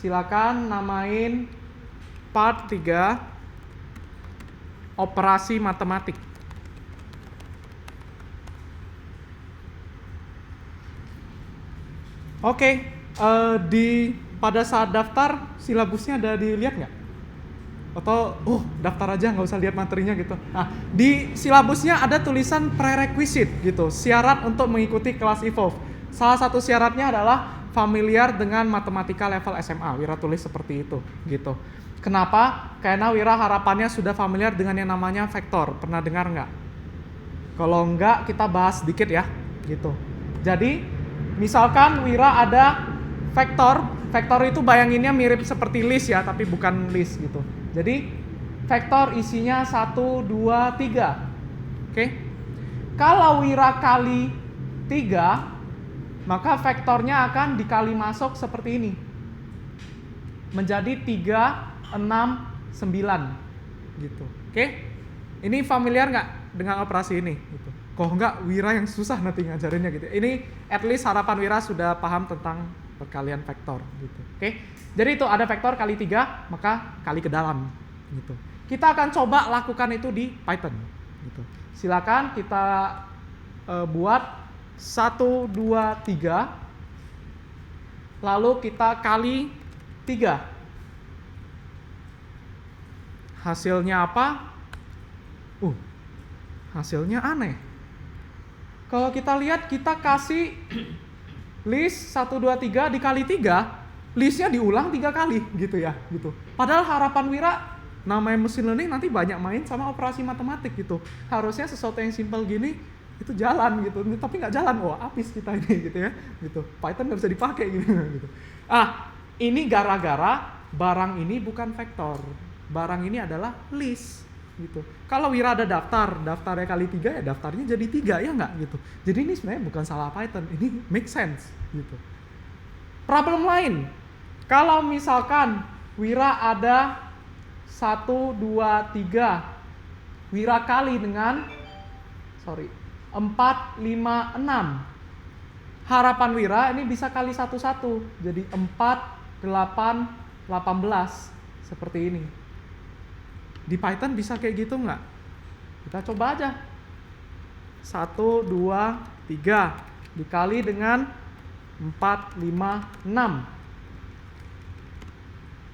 silakan namain part 3 operasi matematik. Oke, pada saat daftar silabusnya ada dilihat nggak? Atau daftar aja nggak usah lihat materinya gitu. Nah, di silabusnya ada tulisan prerequisite gitu, syarat untuk mengikuti kelas Evolve. Salah satu syaratnya adalah familiar dengan matematika level SMA. Wira tulis seperti itu gitu. Kenapa? Karena Wira harapannya sudah familiar dengan yang namanya vektor. Pernah dengar nggak? Kalau nggak, kita bahas sedikit ya gitu. Jadi misalkan Wira ada vektor. Vektor itu bayanginnya mirip seperti list ya, tapi bukan list gitu. Jadi vektor isinya 1, 2, 3. Oke. Kalau Wira kali 3, maka vektornya akan dikali masuk seperti ini. Menjadi 3, 6, 9 gitu. Oke. Ini familiar nggak dengan operasi ini gitu. Kok nggak, Wira yang susah nanti ngajarinnya gitu. Ini at least harapan Wira sudah paham tentang perkalian vektor gitu. Oke. Jadi itu ada vektor kali 3, maka kali ke dalam gitu. Kita akan coba lakukan itu di Python gitu. Silakan kita buat 1, 2, 3. Lalu kita kali 3. Hasilnya apa? Hasilnya aneh. Kalau kita lihat, kita kasih list 1, 2, 3 dikali 3, listnya diulang 3 kali gitu ya gitu. Padahal harapan Wira namanya machine learning nanti banyak main sama operasi matematik gitu. Harusnya sesuatu yang simpel gini itu jalan gitu, tapi nggak jalan. Habis kita ini gitu ya gitu. Python nggak bisa dipakai gitu. Ini gara-gara barang ini bukan vektor. Barang ini adalah list gitu. Kalau Wira ada daftarnya kali 3 ya daftarnya jadi 3 ya nggak gitu. Jadi ini sebenarnya bukan salah Python, ini make sense gitu. Problem lain, kalau misalkan Wira ada 1, 2, 3, Wira kali dengan 4, 5, 6. Harapan Wira ini bisa kali 1, 1. Jadi 4, 8, 18 seperti ini. Di Python bisa kayak gitu nggak? Kita coba aja. 1, 2, 3 dikali dengan 4, 5, 6.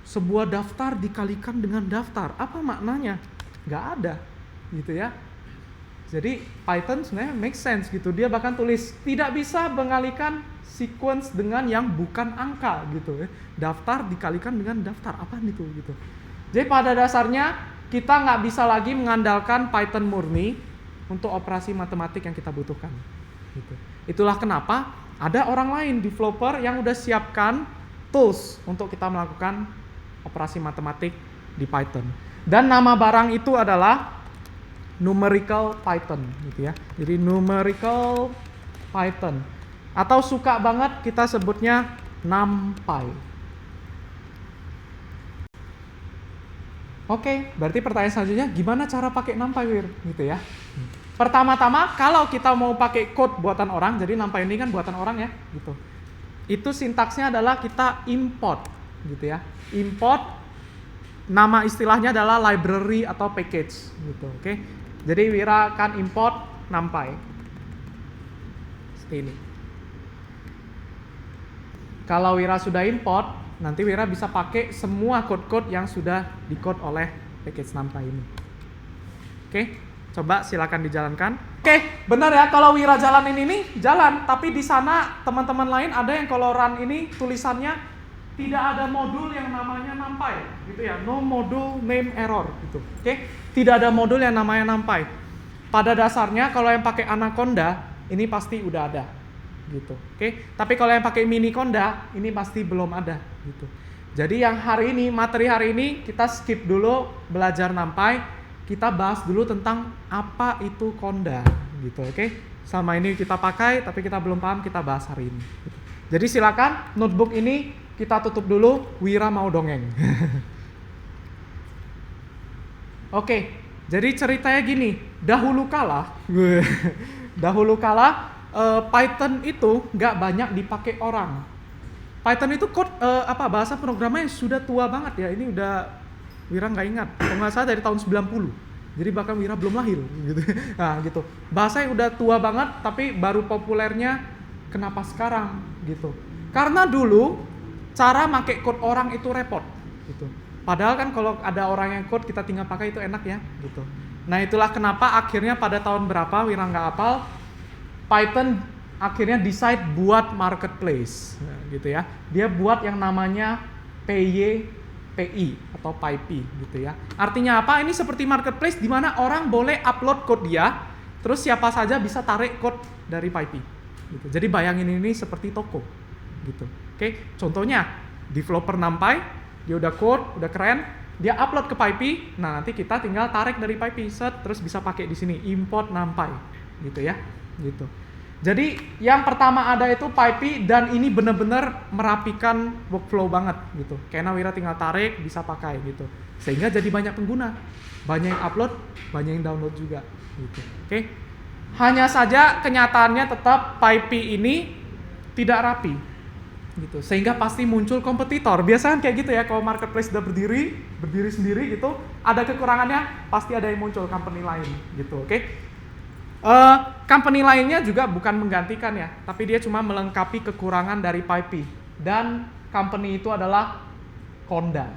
Sebuah daftar dikalikan dengan daftar. Apa maknanya? Nggak ada gitu ya. Jadi Python sebenarnya make sense gitu. Dia bahkan tulis tidak bisa mengalikan sequence dengan yang bukan angka gitu ya. Daftar dikalikan dengan daftar. Apa itu gitu. Jadi pada dasarnya kita nggak bisa lagi mengandalkan Python murni untuk operasi matematik yang kita butuhkan. Gitu. Itulah kenapa ada orang lain, developer, yang udah siapkan tools untuk kita melakukan operasi matematik di Python. Dan nama barang itu adalah numerical Python, gitu ya. Jadi numerical Python. Atau suka banget kita sebutnya NumPy. Oke, berarti pertanyaan selanjutnya gimana cara pakai NumPy, Wir? Gitu ya. Pertama-tama kalau kita mau pakai code buatan orang, jadi NumPy ini kan buatan orang ya, gitu. Itu sintaksnya adalah kita import, gitu ya. Import, nama istilahnya adalah library atau package, gitu. Oke. Jadi Wira akan import NumPy. Seperti ini. Kalau Wira sudah import, nanti Wira bisa pakai semua code-code yang sudah di-code oleh package NumPy ini. Oke, coba silakan dijalankan. Oke, benar ya, kalau Wira jalanin ini, jalan. Tapi di sana teman-teman lain ada yang kalau run ini tulisannya tidak ada modul yang namanya NumPy, gitu ya. No module name error, gitu. Oke, tidak ada modul yang namanya NumPy. Pada dasarnya kalau yang pakai Anaconda, ini pasti udah ada. Gitu. Oke, tapi kalau yang pakai Miniconda ini pasti belum ada gitu. Jadi yang materi hari ini kita skip dulu belajar NumPy, kita bahas dulu tentang apa itu Conda gitu. Oke. Selama ini kita pakai tapi kita belum paham, kita bahas hari ini gitu. Jadi silakan notebook ini kita tutup dulu, Wira mau dongeng. Oke, jadi ceritanya gini, dahulu kala Python itu nggak banyak dipakai orang. Python itu bahasa programnya yang sudah tua banget ya. Ini udah Wira nggak ingat. Kalau nggak salah dari tahun 90. Jadi bahkan Wira belum lahir gitu. Nah, gitu. Bahasa yang udah tua banget tapi baru populernya kenapa sekarang gitu. Karena dulu cara make code orang itu repot gitu. Padahal kan kalau ada orang yang code kita tinggal pakai itu enak ya gitu. Nah, itulah kenapa akhirnya pada tahun berapa Wira nggak hafal, Python akhirnya decide buat marketplace gitu ya. Dia buat yang namanya PyPI atau PyPI gitu ya. Artinya apa? Ini seperti marketplace di mana orang boleh upload code dia, terus siapa saja bisa tarik code dari PyPI gitu. Jadi bayangin ini seperti toko gitu. Oke, contohnya developer NumPy, dia udah code, udah keren, dia upload ke PyPI. Nah, nanti kita tinggal tarik dari PyPI set, terus bisa pakai di sini import NumPy gitu ya. Gitu. Jadi yang pertama ada itu PyPI dan ini benar-benar merapikan workflow banget gitu. Karena Wira tinggal tarik bisa pakai gitu. Sehingga jadi banyak pengguna, banyak yang upload, banyak yang download juga gitu. Oke. Hanya saja kenyataannya tetap PyPI ini tidak rapi gitu. Sehingga pasti muncul kompetitor. Biasanya kayak gitu ya, kalau marketplace udah berdiri sendiri gitu, ada kekurangannya, pasti ada yang muncul company lain gitu. Oke. Company lainnya juga bukan menggantikan ya, tapi dia cuma melengkapi kekurangan dari PyPI. Dan company itu adalah Conda.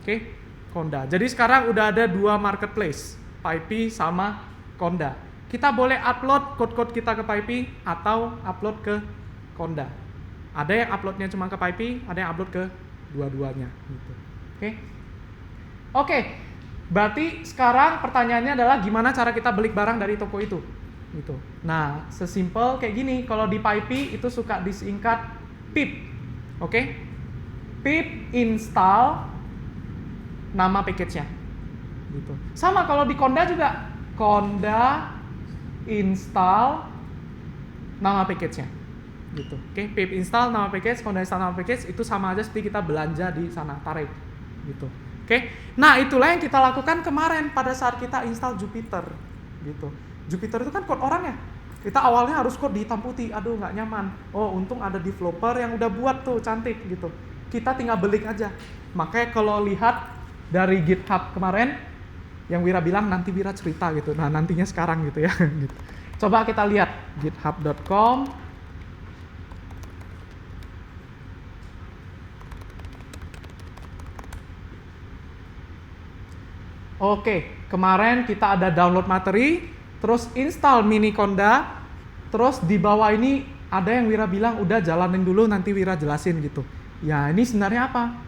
Oke, Conda. Jadi sekarang udah ada 2 marketplace, PyPI sama Conda. Kita boleh upload code-code kita ke PyPI atau upload ke Conda. Ada yang uploadnya cuma ke PyPI, ada yang upload ke dua-duanya gitu. Oke. Berarti sekarang pertanyaannya adalah gimana cara kita beli barang dari toko itu gitu. Nah, sesimpel kayak gini. Kalau di PyPI itu suka disingkat pip. Oke? Pip install nama package-nya gitu. Sama kalau di Conda juga, Conda install nama package-nya gitu. Oke, pip install nama package, Conda install nama package, itu sama aja seperti kita belanja di sana, tarik gitu. Oke, nah itulah yang kita lakukan kemarin pada saat kita install Jupyter gitu. Jupyter itu kan code orang ya. Kita awalnya harus code di hitam putih, aduh nggak nyaman. Oh, untung ada developer yang udah buat tuh cantik gitu. Kita tinggal belik aja. Makanya kalau lihat dari GitHub kemarin, yang Wira bilang nanti Wira cerita gitu. Nah, nantinya sekarang gitu ya. Gitu. Coba kita lihat github.com. Oke, kemarin kita ada download materi, terus install mini Conda, terus di bawah ini ada yang Wira bilang udah jalanin dulu nanti Wira jelasin gitu. Ya ini sebenarnya apa?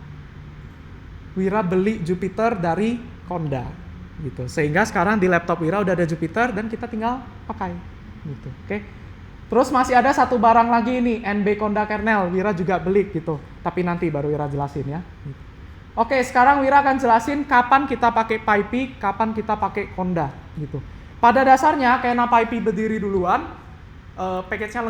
Wira beli Jupyter dari Conda gitu. Sehingga sekarang di laptop Wira udah ada Jupyter dan kita tinggal pakai gitu. Oke. Terus masih ada satu barang lagi ini, NB Conda kernel, Wira juga beli gitu. Tapi nanti baru Wira jelasin ya. Gitu. Oke, sekarang Wira akan jelasin kapan kita pakai PyPI, kapan kita pakai Conda gitu. Pada dasarnya karena PyPI berdiri duluan, package-nya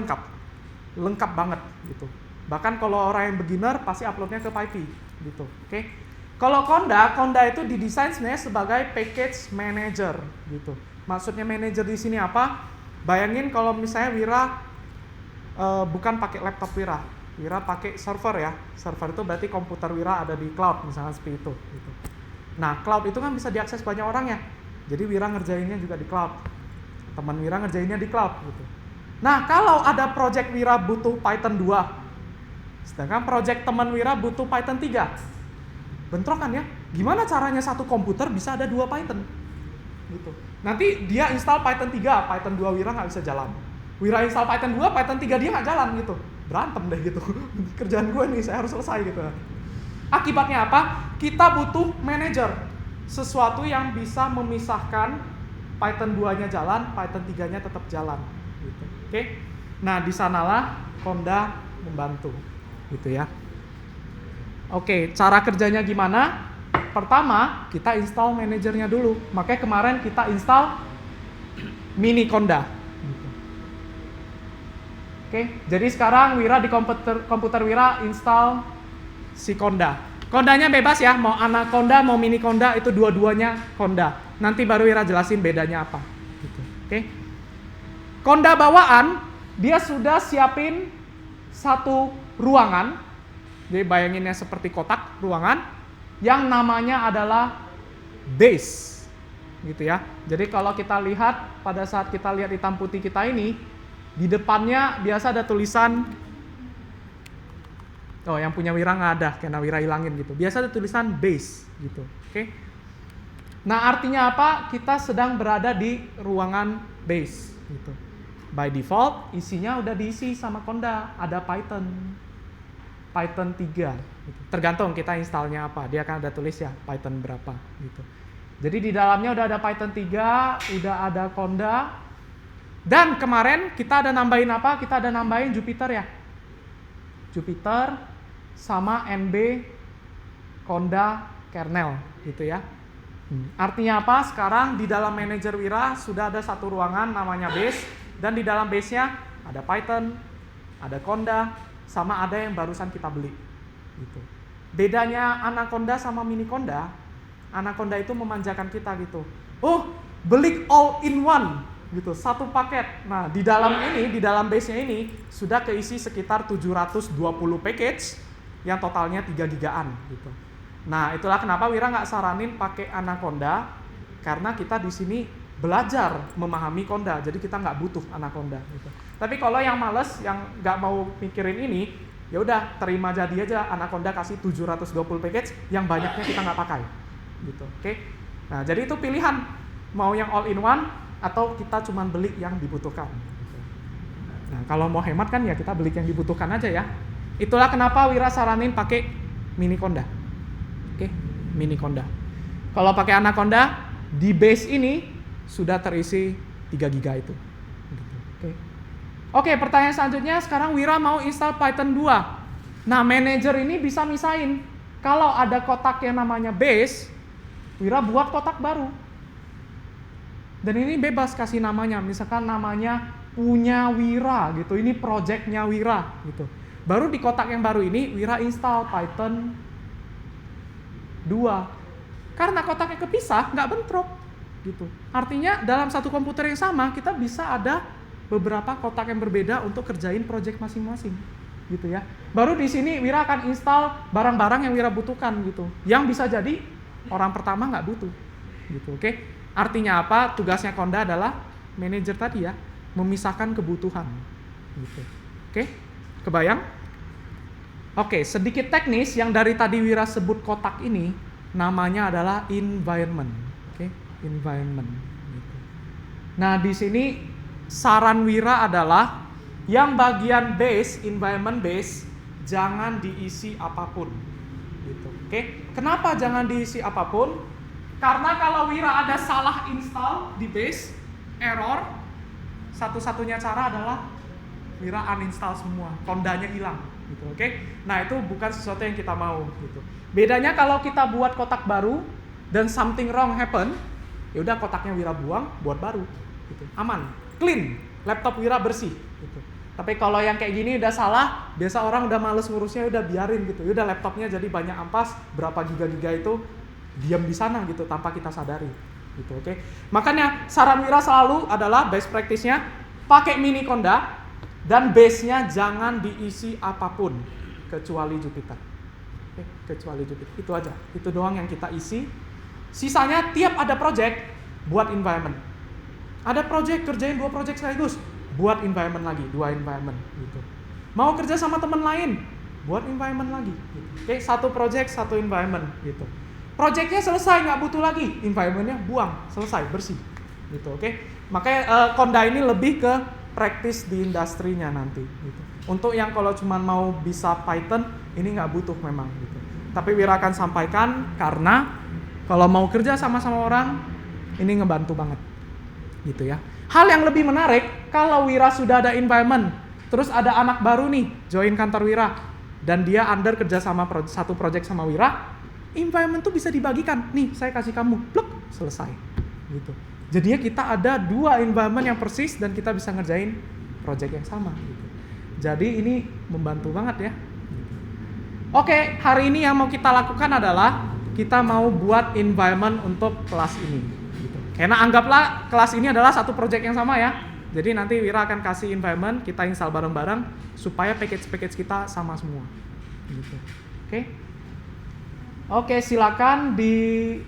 lengkap banget gitu. Bahkan kalau orang yang beginner pasti uploadnya ke PyPI gitu. Oke. Kalau Conda itu didesain sebenarnya sebagai package manager gitu. Maksudnya manager di sini apa? Bayangin kalau misalnya Wira bukan pakai laptop Wira pakai server ya. Server itu berarti komputer Wira ada di cloud misalnya seperti itu gitu. Nah, cloud itu kan bisa diakses banyak orang ya. Jadi Wira ngerjainnya juga di cloud. Teman Wira ngerjainnya di cloud gitu. Nah, kalau ada project Wira butuh Python 2, sedangkan project teman Wira butuh Python 3. Bentrokan ya. Gimana caranya satu komputer bisa ada 2 Python? Gitu. Nanti dia install Python 3, Python 2 Wira nggak bisa jalan. Wira install Python 2, Python 3 dia nggak jalan gitu. Berantem deh gitu. Kerjaan gue nih, saya harus selesai gitu. Akibatnya apa? Kita butuh manager. Sesuatu yang bisa memisahkan Python 2-nya jalan, Python 3-nya tetap jalan. Gitu. Oke? Nah, di sanalah Conda membantu. Gitu ya. Oke, cara kerjanya gimana? Pertama, kita install manajernya dulu. Makanya kemarin kita install mini Conda. Oke, jadi sekarang Wira di komputer Wira install si Conda. Condanya bebas ya, mau Anaconda, mau mini Conda, itu dua-duanya Conda. Nanti baru Wira jelasin bedanya apa. Gitu. Oke. Conda bawaan, dia sudah siapin satu ruangan Jadi bayanginnya seperti kotak ruangan yang namanya adalah base. Gitu ya. Jadi kalau kita lihat pada saat kita lihat hitam putih kita ini, di depannya biasa ada tulisan, oh yang punya Wira nggak ada, karena Wira hilangin gitu. Biasa ada tulisan base gitu. Oke. Nah artinya apa? Kita sedang berada di ruangan base gitu. By default isinya udah diisi sama Conda, ada Python 3 gitu. Tergantung kita installnya apa, dia akan ada tulis ya Python berapa gitu. Jadi di dalamnya udah ada Python 3, udah ada Conda. Dan kemarin kita ada nambahin apa? Kita ada nambahin Jupyter ya. Jupyter sama NB Conda kernel gitu ya. Artinya apa? Sekarang di dalam manajer Wira sudah ada satu ruangan namanya base, dan di dalam base-nya ada Python, ada Conda, sama ada yang barusan kita beli gitu. Bedanya Anaconda sama Mini Conda, Anaconda itu memanjakan kita gitu. Oh, beli all in one gitu, satu paket. Nah, di dalam ini, di dalam base-nya ini sudah keisi sekitar 720 package yang totalnya 3 gigaan gitu. Nah, itulah kenapa Wira nggak saranin pakai Anaconda, karena kita di sini belajar memahami Conda, jadi kita nggak butuh Anaconda gitu. Tapi kalau yang males, yang nggak mau mikirin ini, ya udah terima jadi aja Anaconda kasih 720 package yang banyaknya kita nggak pakai gitu. Oke. Nah, jadi itu pilihan mau yang all in one atau kita cuman beli yang dibutuhkan gitu. Nah, kalau mau hemat kan ya kita beli yang dibutuhkan aja ya. Itulah kenapa Wira saranin pakai Mini Conda. Oke, Mini Conda. Kalau pakai Anaconda di base ini sudah terisi 3 giga itu. Oke, pertanyaan selanjutnya sekarang Wira mau install Python 2. Nah, manager ini bisa misahin. Kalau ada kotak yang namanya base, Wira buat kotak baru. Dan ini bebas kasih namanya. Misalkan namanya punya Wira gitu. Ini projectnya Wira gitu. Baru di kotak yang baru ini Wira install Python 2. Karena kotaknya kepisah, nggak bentrok gitu. Artinya dalam satu komputer yang sama kita bisa ada beberapa kotak yang berbeda untuk kerjain project masing-masing gitu ya. Baru di sini Wira akan install barang-barang yang Wira butuhkan gitu. Yang bisa jadi orang pertama nggak butuh gitu. Oke. Artinya apa? Tugasnya Conda adalah manajer tadi ya, memisahkan kebutuhan gitu. Oke. Kebayang? Oke, sedikit teknis yang dari tadi Wira sebut kotak ini namanya adalah environment. Oke, environment gitu. Nah, di sini saran Wira adalah yang bagian base, environment base, jangan diisi apapun gitu. Oke. Kenapa jangan diisi apapun? Karena kalau Wira ada salah install di base, error, satu-satunya cara adalah Wira uninstall semua, Condanya hilang gitu. Oke. Nah, itu bukan sesuatu yang kita mau gitu. Bedanya kalau kita buat kotak baru dan something wrong happen, ya udah kotaknya Wira buang, buat baru gitu. Aman, clean, laptop Wira bersih gitu. Tapi kalau yang kayak gini udah salah, biasa orang udah males ngurusnya, udah biarin gitu. Udah laptopnya jadi banyak ampas, berapa giga-giga itu diam di sana gitu tanpa kita sadari gitu. Oke. Makanya saran Wira selalu adalah best practice-nya pakai Mini Conda dan base-nya jangan diisi apapun kecuali Jupyter. Oke, kecuali Jupyter. Itu aja. Itu doang yang kita isi. Sisanya tiap ada project buat environment. Ada project kerjain 2 project sekaligus, buat environment lagi, 2 environment gitu. Mau kerja sama teman lain, buat environment lagi gitu. Oke, 1 project 1 environment gitu. Projectnya selesai, nggak butuh lagi, environmentnya buang, selesai, bersih gitu. Oke. Makanya Conda ini lebih ke practice di industrinya nanti gitu. Untuk yang kalau cuma mau bisa Python, ini nggak butuh memang gitu. Tapi Wira akan sampaikan karena kalau mau kerja sama-sama orang, ini ngebantu banget gitu ya. Hal yang lebih menarik, kalau Wira sudah ada environment, terus ada anak baru nih join kantor Wira, dan dia under kerja sama satu project sama Wira, environment tuh bisa dibagikan. Nih, saya kasih kamu, pluk, selesai gitu. Jadinya kita ada 2 environment yang persis dan kita bisa ngerjain project yang sama gitu. Jadi ini membantu banget ya. Oke, hari ini yang mau kita lakukan adalah kita mau buat environment untuk kelas ini gitu. Karena anggaplah kelas ini adalah satu project yang sama ya. Jadi nanti Wira akan kasih environment, kita install bareng-bareng supaya package-package kita sama semua gitu. Oke. Oke, silakan di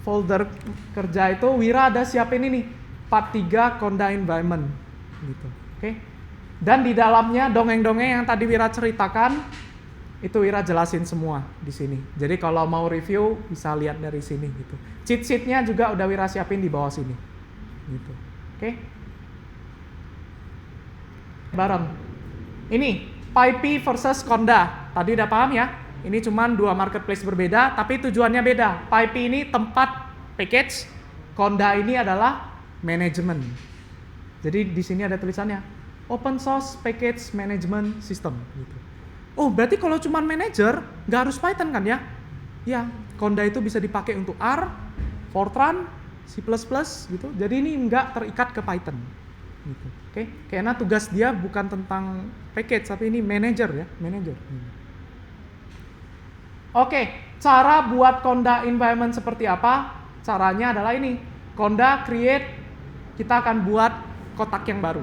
folder kerja itu Wira ada siapin ini part 3 Conda environment gitu. Oke. Dan di dalamnya dongeng-dongeng yang tadi Wira ceritakan itu Wira jelasin semua di sini. Jadi kalau mau review bisa lihat dari sini gitu. Cheat sheet-nya juga udah Wira siapin di bawah sini. Gitu. Oke. Bareng. Ini PyPy versus Conda. Tadi udah paham ya? Ini cuma dua marketplace berbeda, tapi tujuannya beda. PyPy ini tempat package, Conda ini adalah manajemen. Jadi di sini ada tulisannya Open Source Package Management System. Gitu. Oh, berarti kalau cuma manager, nggak harus Python kan ya? Ya, Conda itu bisa dipakai untuk R, Fortran, C++, gitu. Jadi ini nggak terikat ke Python. Gitu. Oke, karena tugas dia bukan tentang package, tapi ini manager ya, manager. Oke, cara buat Conda environment seperti apa? Caranya adalah ini. Conda create, kita akan buat kotak yang baru.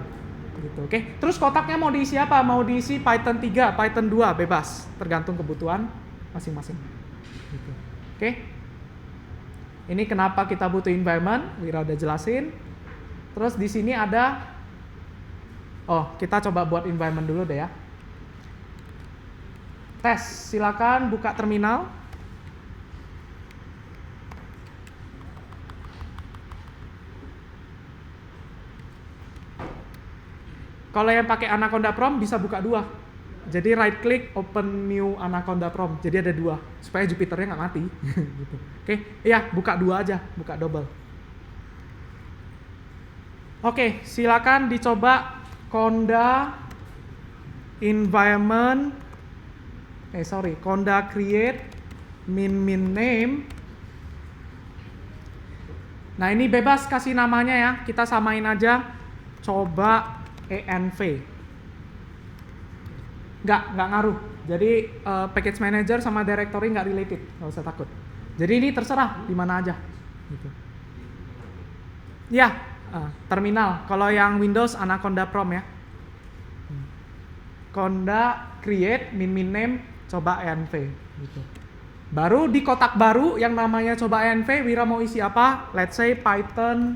Gitu, oke. Terus kotaknya mau diisi apa? Mau diisi Python 3, Python 2, bebas. Tergantung kebutuhan masing-masing. Gitu. Oke. Ini kenapa kita butuh environment, Wira udah jelasin. Terus di sini ada, kita coba buat environment dulu deh ya. Tes, silakan buka terminal. Kalau yang pakai Anaconda Prom bisa buka dua. Jadi right click, open new Anaconda Prom. Jadi ada dua, supaya Jupyternya nggak mati. Gitu. Oke, iya buka dua aja, buka double. Oke, silakan dicoba Conda environment. Conda create min name. Nah ini bebas kasih namanya ya, kita samain aja. Coba env. Nggak ngaruh. Jadi package manager sama directory nggak related, nggak usah takut. Jadi ini terserah di mana aja. Gitu. Ya, terminal. Kalau yang Windows Anaconda Prom ya. Conda create min name. Coba env gitu. Baru di kotak baru yang namanya coba env, Wira mau isi apa? Let's say Python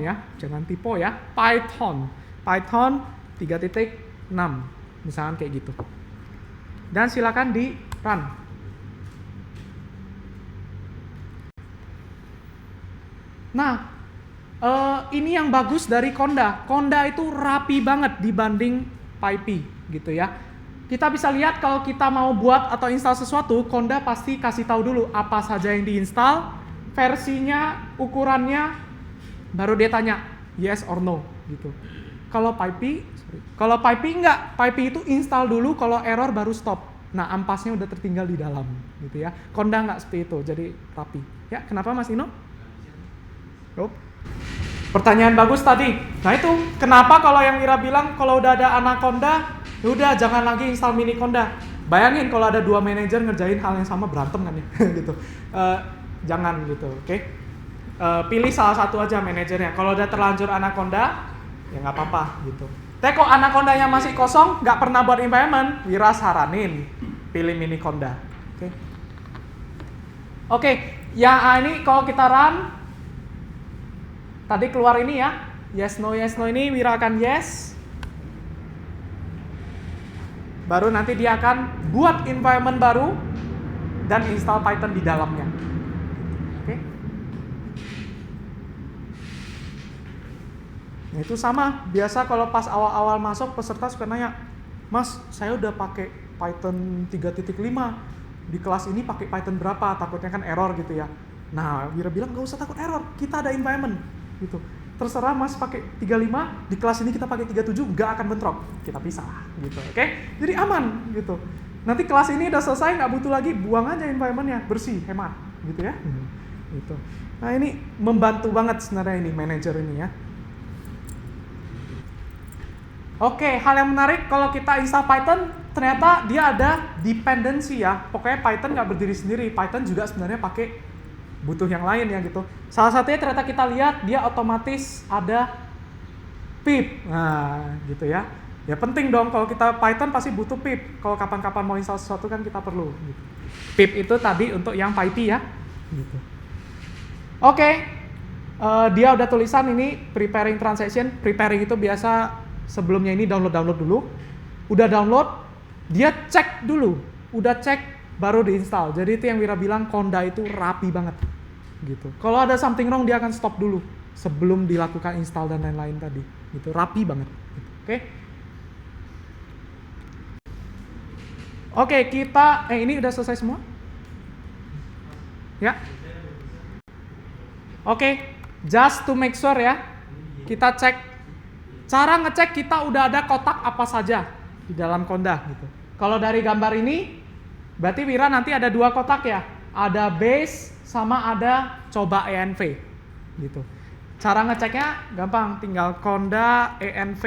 ya, jangan typo ya. Python 3.6 misalkan kayak gitu. Dan silakan di run. Nah, ini yang bagus dari Conda. Conda itu rapi banget dibanding PyPy gitu ya. Kita bisa lihat kalau kita mau buat atau install sesuatu, Conda pasti kasih tahu dulu apa saja yang diinstal, versinya, ukurannya, baru dia tanya yes or no gitu. Kalau PyPy enggak, PyPy itu install dulu, kalau error baru stop. Nah, ampasnya udah tertinggal di dalam gitu ya. Conda enggak seperti itu, jadi rapi. Ya, kenapa Mas Ino? Pertanyaan bagus tadi. Nah itu, kenapa kalau yang Wira bilang kalau udah ada Anaconda, udah jangan lagi install mini Conda. Bayangin kalau ada dua manajer ngerjain hal yang sama, berantem kan ya, gitu. Jangan gitu, oke? Pilih salah satu aja manajernya. Kalau udah terlanjur Anaconda, ya nggak apa-apa gitu. Tapi kok Anacondanya masih kosong, nggak pernah buat environment, Wira saranin pilih mini Conda. Oke, yang ini kalau kita run, tadi keluar ini ya, yes no ini Wira akan yes. Baru nanti dia akan buat environment baru dan install Python di dalamnya. Oke. Nah itu sama, biasa kalau pas awal-awal masuk peserta suka nanya, Mas, saya udah pakai Python 3.5, di kelas ini pakai Python berapa? Takutnya kan error gitu ya. Nah, Wira bilang gak usah takut error, kita ada environment gitu. Terserah Mas pakai 35, di kelas ini kita pakai 37, nggak akan bentrok, kita pisah gitu, oke? Jadi aman gitu. Nanti kelas ini udah selesai, nggak butuh lagi, buang aja environment-nya, bersih, hemat gitu ya. Gitu. Nah ini membantu banget sebenarnya ini manajer ini ya. Oke, hal yang menarik kalau kita install Python, ternyata dia ada dependency ya. Pokoknya Python nggak berdiri sendiri, Python juga sebenarnya pakai butuh yang lain ya gitu. Salah satunya ternyata kita lihat dia otomatis ada pip. Nah, gitu ya. Ya penting dong, kalau kita Python pasti butuh pip. Kalau kapan-kapan mau install sesuatu kan kita perlu. Gitu. Pip itu tadi untuk yang PyP ya. Gitu. Oke, dia udah tulisan ini preparing transaction. Preparing itu biasa sebelumnya ini download dulu. Udah download, dia cek dulu. Udah cek baru diinstal. Jadi itu yang Wira bilang Conda itu rapi banget. Gitu. Kalau ada something wrong dia akan stop dulu sebelum dilakukan install dan lain-lain tadi. Gitu, rapi banget. Gitu. Oke. Oke, kita ini udah selesai semua? Ya. Oke, just to make sure ya. Kita cek. Cara ngecek kita udah ada kotak apa saja di dalam Conda gitu. Kalau dari gambar ini berarti Wira nanti ada 2 kotak ya. Ada base sama ada coba env gitu. Cara ngeceknya gampang, tinggal Conda env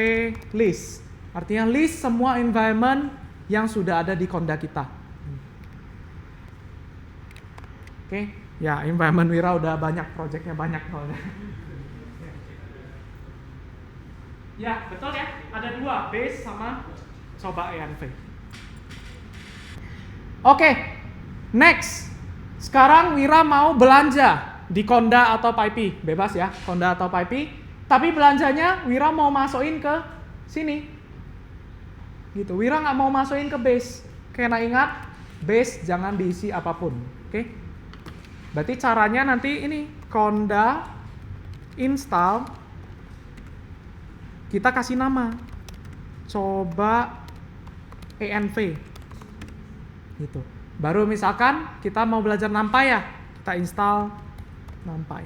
list. Artinya list semua environment yang sudah ada di Conda kita. Oke, ya environment Wira udah banyak, projectnya banyak soalnya. Ya, betul ya. Ada 2, base sama coba env. Oke, next. Sekarang Wira mau belanja di Conda atau PyP, bebas ya, Conda atau PyP. Tapi belanjanya Wira mau masukin ke sini. Gitu, Wira nggak mau masukin ke base. Karena ingat, base jangan diisi apapun. Oke? Berarti caranya nanti ini, Conda install, kita kasih nama, coba env. Gitu. Baru misalkan kita mau belajar NumPy ya, kita install NumPy.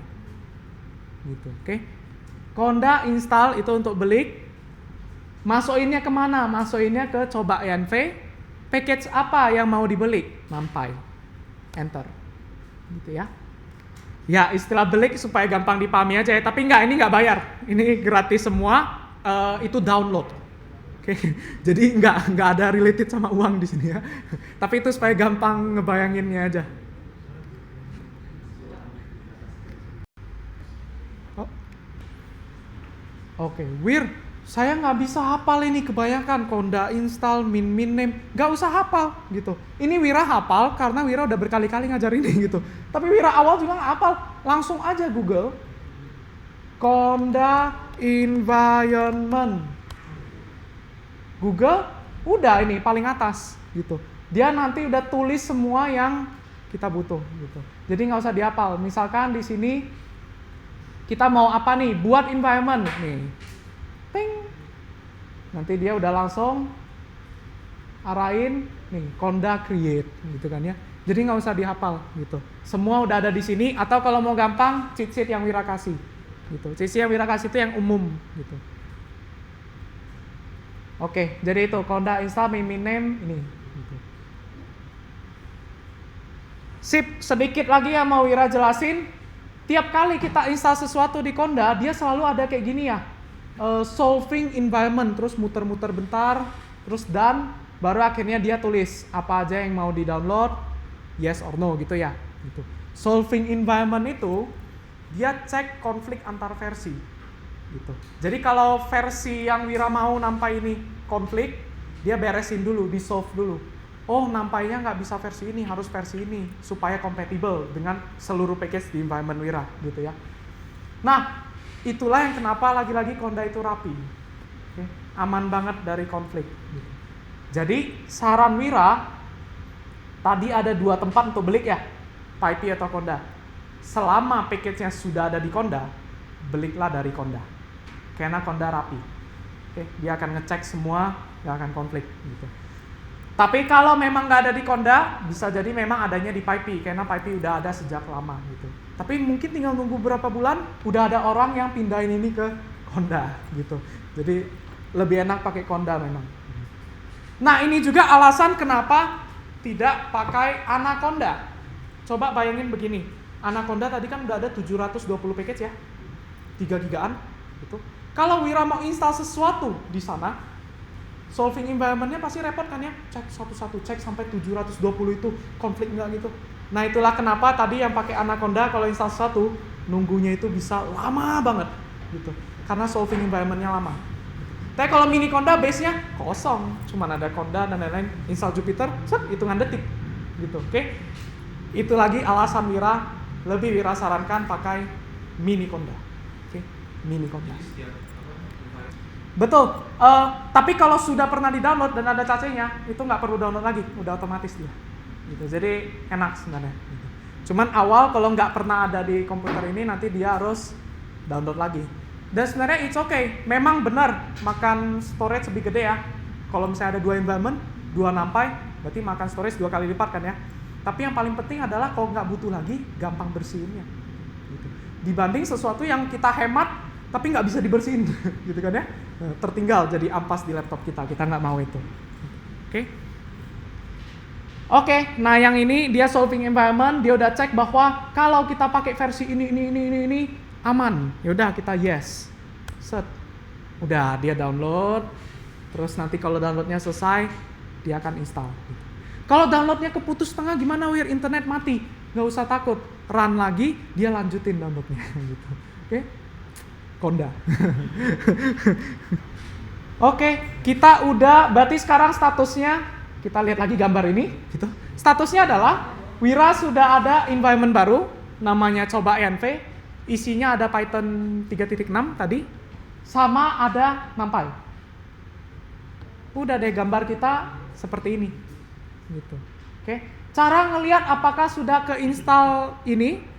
Gitu, oke? Conda install itu untuk belik. Masukinnya kemana? Masukinnya ke coba env. Package apa yang mau dibelik? NumPy. Enter. Gitu ya. Ya, istilah belik supaya gampang dipahami aja ya. Tapi enggak, ini enggak bayar. Ini gratis semua. Itu download. Oke. Jadi enggak ada related sama uang di sini ya. Tapi itu supaya gampang ngebayanginnya aja. Oh. Oke, Wir. Saya nggak bisa hafal ini, kebayangkan Conda install min name, nggak usah hafal gitu. Ini Wira hafal karena Wira udah berkali-kali ngajar ini gitu. Tapi Wira awal juga nggak hafal, langsung aja Google Conda environment. Google, udah ini paling atas gitu. Dia nanti udah tulis semua yang kita butuh gitu. Jadi nggak usah dihafal. Misalkan di sini kita mau apa nih? Buat environment nih. Ting. Nanti dia udah langsung arahin nih Conda create gitu kan ya. Jadi nggak usah dihafal gitu. Semua udah ada di sini, atau kalau mau gampang cheat sheet yang Wira kasih gitu. Cheat sheet yang Wira kasih itu yang umum gitu. Oke, jadi itu Conda install min name ini gitu. Sip, sedikit lagi yang mau Wira jelasin. Tiap kali kita install sesuatu di Conda, dia selalu ada kayak gini ya. Solving environment, terus muter-muter bentar, terus done, baru akhirnya dia tulis apa aja yang mau di-download, yes or no gitu ya. Gitu. Solving environment itu dia cek konflik antar versi. Gitu. Jadi kalau versi yang Wira mau NumPy ini konflik, dia beresin dulu, di-solve dulu. Oh, NumPy-nya nggak bisa versi ini, harus versi ini supaya compatible dengan seluruh package di environment Wira gitu ya. Nah, itulah yang kenapa lagi-lagi Conda itu rapi. Oke, aman banget dari konflik. Gitu. Jadi saran Wira, tadi ada 2 tempat untuk belik ya, PyP atau Conda. Selama package-nya sudah ada di Conda, beliklah dari Conda. Karena Conda rapi. Oke, dia akan ngecek semua, nggak akan konflik. Gitu. Tapi kalau memang nggak ada di Conda, bisa jadi memang adanya di PyP, karena PyP udah ada sejak lama gitu. Tapi mungkin tinggal nunggu beberapa bulan, udah ada orang yang pindahin ini ke Conda gitu. Jadi lebih enak pakai Conda memang. Nah, ini juga alasan kenapa tidak pakai Anaconda. Coba bayangin begini, Anaconda tadi kan udah ada 720 package ya, 3 gigaan gitu. Kalau Wira mau install sesuatu di sana, solving environment-nya pasti repot kan ya, cek satu-satu, cek sampai 720 itu konflik nggak gitu. Nah, itulah kenapa tadi yang pakai Anaconda kalau install sesuatu, nunggunya itu bisa lama banget gitu, karena solving environment-nya lama. Tapi kalau mini Conda base-nya kosong, cuman ada Conda dan lain-lain, install Jupyter, set, hitungan detik, gitu. Oke? Itu lagi alasan Wira lebih Wira sarankan pakai mini Conda. Oke? Mini Conda. Betul. Tapi kalau sudah pernah di-download dan ada cacingnya, itu nggak perlu download lagi, udah otomatis dia. Gitu. Jadi enak sebenarnya. Gitu. Cuman awal kalau nggak pernah ada di komputer ini, nanti dia harus download lagi. Dan sebenarnya it's okay. Memang benar makan storage lebih gede ya. Kalau misalnya ada 2 environment, 2 NumPy, berarti makan storage 2 kali lipat kan ya. Tapi yang paling penting adalah kalau nggak butuh lagi, gampang bersihinnya. Gitu. Dibanding sesuatu yang kita hemat tapi nggak bisa dibersihin, gitu kan ya, tertinggal jadi ampas di laptop kita nggak mau itu. Oke, nah yang ini dia solving environment, dia udah cek bahwa kalau kita pakai versi ini aman, yaudah kita yes, set, udah dia download, terus nanti kalau downloadnya selesai dia akan install. Kalau downloadnya keputus setengah gimana Wir, internet mati, nggak usah takut, run lagi, dia lanjutin downloadnya, gitu. Oke. Conda. Oke, kita udah, berarti sekarang statusnya, kita lihat lagi gambar ini, gitu. Statusnya adalah, Wira sudah ada environment baru, namanya coba env, isinya ada Python 3.6 tadi, sama ada NumPy. Udah deh gambar kita seperti ini, gitu. Oke, cara ngelihat apakah sudah keinstall ini,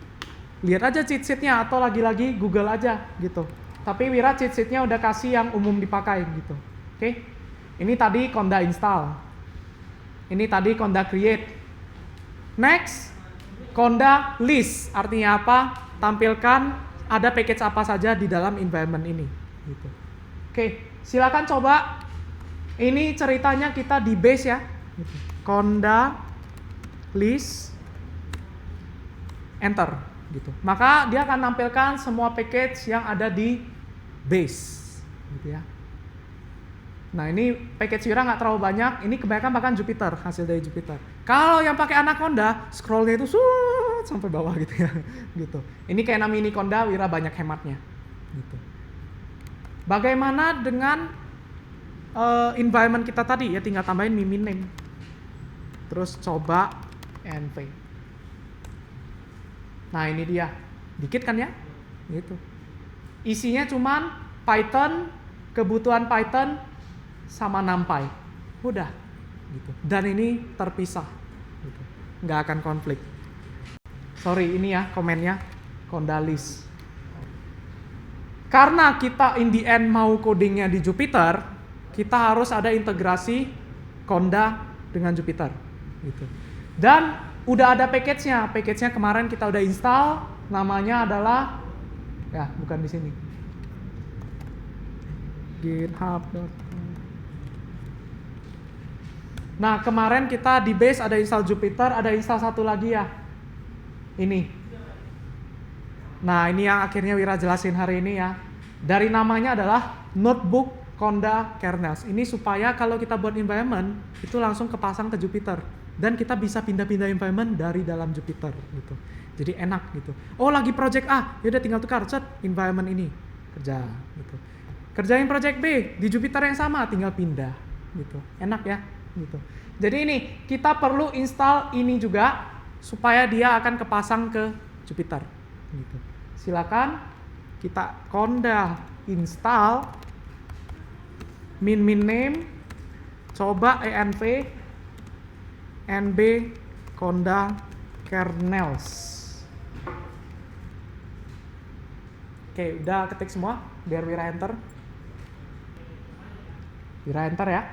lihat aja cheat sheet-nya atau lagi-lagi Google aja gitu. Tapi Wira cheat sheet-nya udah kasih yang umum dipakai gitu. Oke. Ini tadi Conda install. Ini tadi Conda create. Next, Conda list. Artinya apa? Tampilkan ada package apa saja di dalam environment ini gitu. Oke, silakan coba. Ini ceritanya kita di base ya. Conda list enter. Gitu. Maka dia akan nampilkan semua package yang ada di base, gitu ya. Nah ini package Wira nggak terlalu banyak, ini kebanyakan bahkan Jupyter, hasil dari Jupyter. Kalau yang pakai Anaconda, scrollnya itu sampai bawah gitu ya, gitu. Ini kayak nama mini Conda, Wira banyak hematnya, gitu. Bagaimana dengan environment kita tadi ya, tinggal tambahin mimin name, terus coba env. Nah ini dia, dikit kan ya, gitu. Isinya cuman Python, kebutuhan Python, sama NumPy, udah, gitu. Dan ini terpisah, gitu. Nggak akan konflik. Sorry ini ya komennya, Conda list. Karena kita in the end mau codingnya di Jupyter, kita harus ada integrasi Conda dengan Jupyter, gitu. Dan udah ada package-nya. Package-nya kemarin kita udah install, namanya adalah ya, bukan di sini. github.com. Nah, kemarin kita di base ada install Jupyter, ada install satu lagi ya. Ini. Nah, ini yang akhirnya Wira jelasin hari ini ya. Dari namanya adalah Notebook Conda Kernels. Ini supaya kalau kita buat environment, itu langsung kepasang ke Jupyter. Dan kita bisa pindah-pindah environment dari dalam Jupyter gitu. Jadi enak gitu. Oh lagi project A, yaudah tinggal tukar set environment ini kerja gitu. Kerjain project B di Jupyter yang sama, tinggal pindah gitu. Enak ya gitu. Jadi ini kita perlu install ini juga supaya dia akan kepasang ke Jupyter gitu. Silakan kita Conda install min name coba env nb Conda kernels. Oke, udah ketik semua biar Wira enter. Wira enter ya.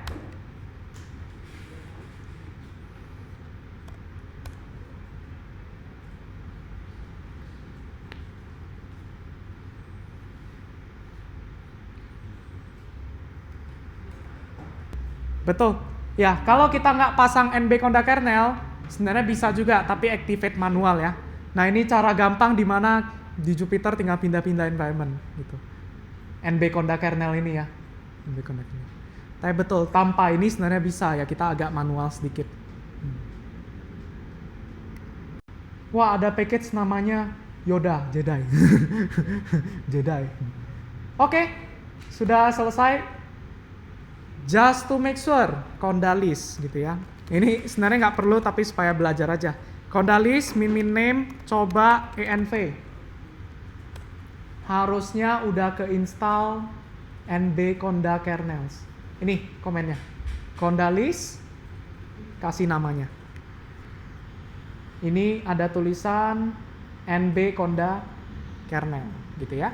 Betul. Ya, kalau kita nggak pasang NB Conda kernel, sebenarnya bisa juga, tapi activate manual ya. Nah, ini cara gampang di mana di Jupyter tinggal pindah-pindah environment gitu. NB Conda kernel ini ya. NB Conda kernel. Tapi betul, tanpa ini sebenarnya bisa ya, kita agak manual sedikit. Wah, ada package namanya Yoda Jedi. Jedi. Oke, sudah selesai. Just to make sure, Conda-list gitu ya. Ini sebenarnya nggak perlu tapi supaya belajar aja. Conda-list, min name, coba env. Harusnya udah keinstall nb conda kernels. Ini komennya. Conda-list, kasih namanya. Ini ada tulisan nb conda kernel gitu ya.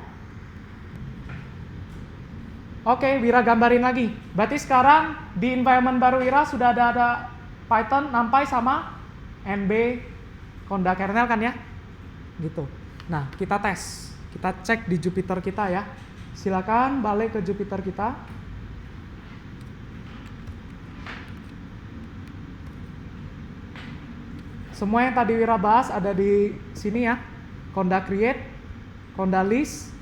Oke, Wira gambarin lagi. Berarti sekarang di environment baru Wira sudah ada Python, NumPy sama nb conda kernel kan ya? Gitu. Nah, kita tes. Kita cek di Jupyter kita ya. Silakan balik ke Jupyter kita. Semua yang tadi Wira bahas ada di sini ya. Conda create, Conda list,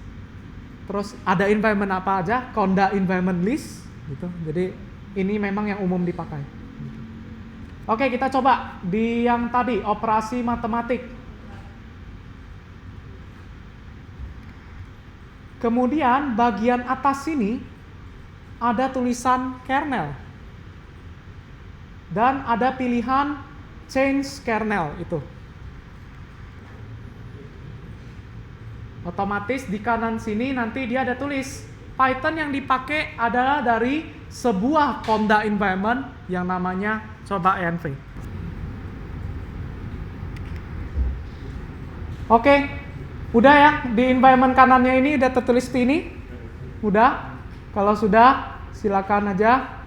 terus ada environment apa aja, Conda environment list gitu. Jadi ini memang yang umum dipakai. Oke, kita coba di yang tadi operasi matematik. Kemudian bagian atas sini ada tulisan kernel. Dan ada pilihan change kernel itu. Otomatis di kanan sini nanti dia ada tulis Python yang dipakai adalah dari sebuah Conda environment yang namanya coba env. Oke. Udah ya, di environment kanannya ini udah tertulis seperti ini? Udah? Kalau sudah, silakan aja.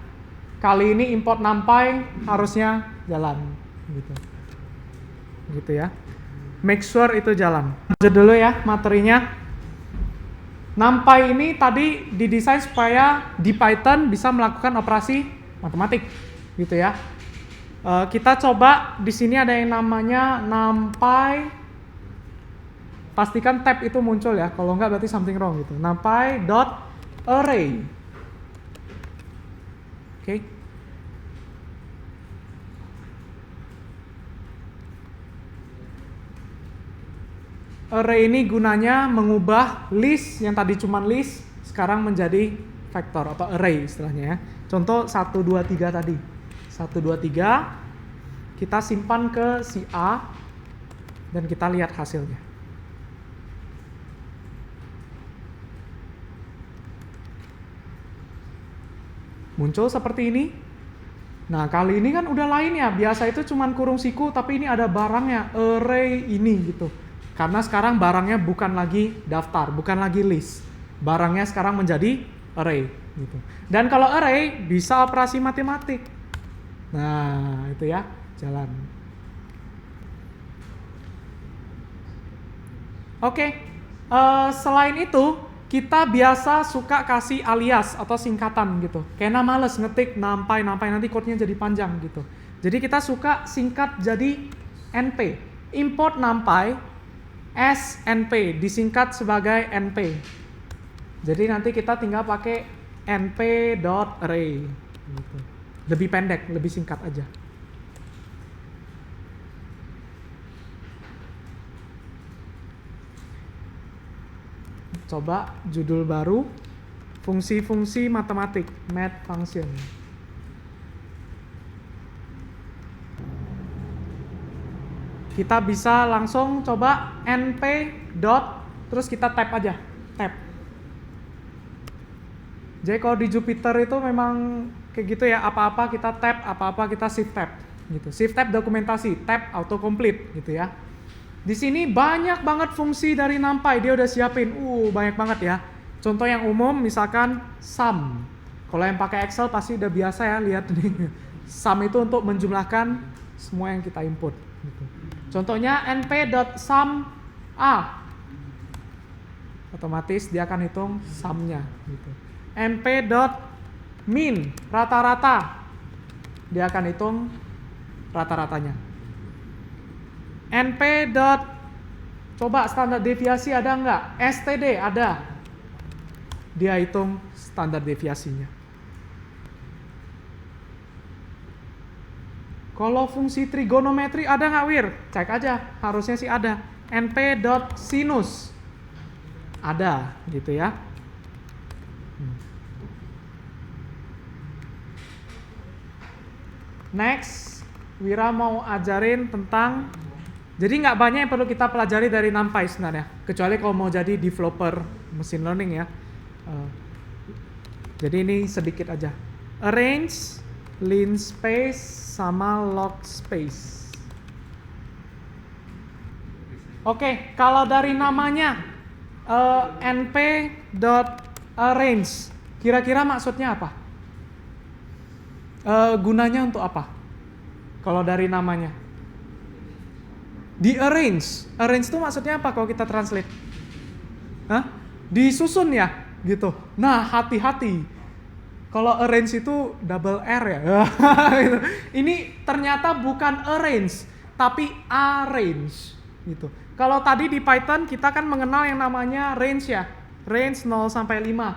Kali ini import NumPy harusnya jalan. Gitu ya. Make sure itu jalan. Lanjut dulu ya materinya. NumPy ini tadi didesain supaya di Python bisa melakukan operasi matematik. Gitu ya. Kita coba, di sini ada yang namanya NumPy. Pastikan tab itu muncul ya, kalau enggak berarti something wrong gitu. NumPy.array. Oke. Array ini gunanya mengubah list yang tadi cuma list sekarang menjadi vektor atau array istilahnya ya. Contoh 1 2 3 tadi. 1 2 3 kita simpan ke si A dan kita lihat hasilnya. Muncul seperti ini. Nah, kali ini kan udah lain ya. Biasa itu cuman kurung siku, tapi ini ada barangnya, array ini gitu. Karena sekarang barangnya bukan lagi daftar, bukan lagi list. Barangnya sekarang menjadi array gitu. Dan kalau array bisa operasi matematik. Nah, itu ya, jalan. Oke. Selain itu, kita biasa suka kasih alias atau singkatan gitu. Kayaknya males ngetik NumPy nanti code-nya jadi panjang gitu. Jadi kita suka singkat jadi np. Import NumPy as np, disingkat sebagai np. Jadi nanti kita tinggal pakai np.array gitu. Lebih pendek, lebih singkat aja. Coba judul baru, fungsi-fungsi matematik, math function. Kita bisa langsung coba np dot, terus kita tab aja, tab. Jadi kalau di Jupyter itu memang kayak gitu ya, apa-apa kita tab, apa-apa kita shift tab gitu. Shift tab dokumentasi, tab autocomplete gitu ya. Di sini banyak banget fungsi dari NumPy, dia udah siapin, banyak banget ya. Contoh yang umum misalkan sum. Kalau yang pakai Excel pasti udah biasa ya, lihat nih. Sum itu untuk menjumlahkan semua yang kita input. Gitu. Contohnya np.sum A. Otomatis dia akan hitung sumnya. Gitu. np.min, rata-rata. Dia akan hitung rata-ratanya. np. Coba standar deviasi ada nggak? std ada. Dia hitung standar deviasinya. Kalau fungsi trigonometri ada nggak, Wir? Cek aja, harusnya sih ada. np.sinus ada, gitu ya. Next, Wira mau ajarin tentang, jadi nggak banyak yang perlu kita pelajari dari NumPy sebenarnya, kecuali kalau mau jadi developer machine learning ya. Jadi ini sedikit aja. Arrange, linspace, sama log space. Oke, kalau dari namanya np.arrange, kira-kira maksudnya apa? Gunanya untuk apa? Kalau dari namanya, di arrange itu maksudnya apa kalau kita translate? Hah? Disusun ya, gitu. Nah, hati-hati. Kalau arrange itu double R ya. Ini ternyata bukan arrange, tapi arrange, gitu. Kalau tadi di Python kita kan mengenal yang namanya range ya, range 0 sampai 5.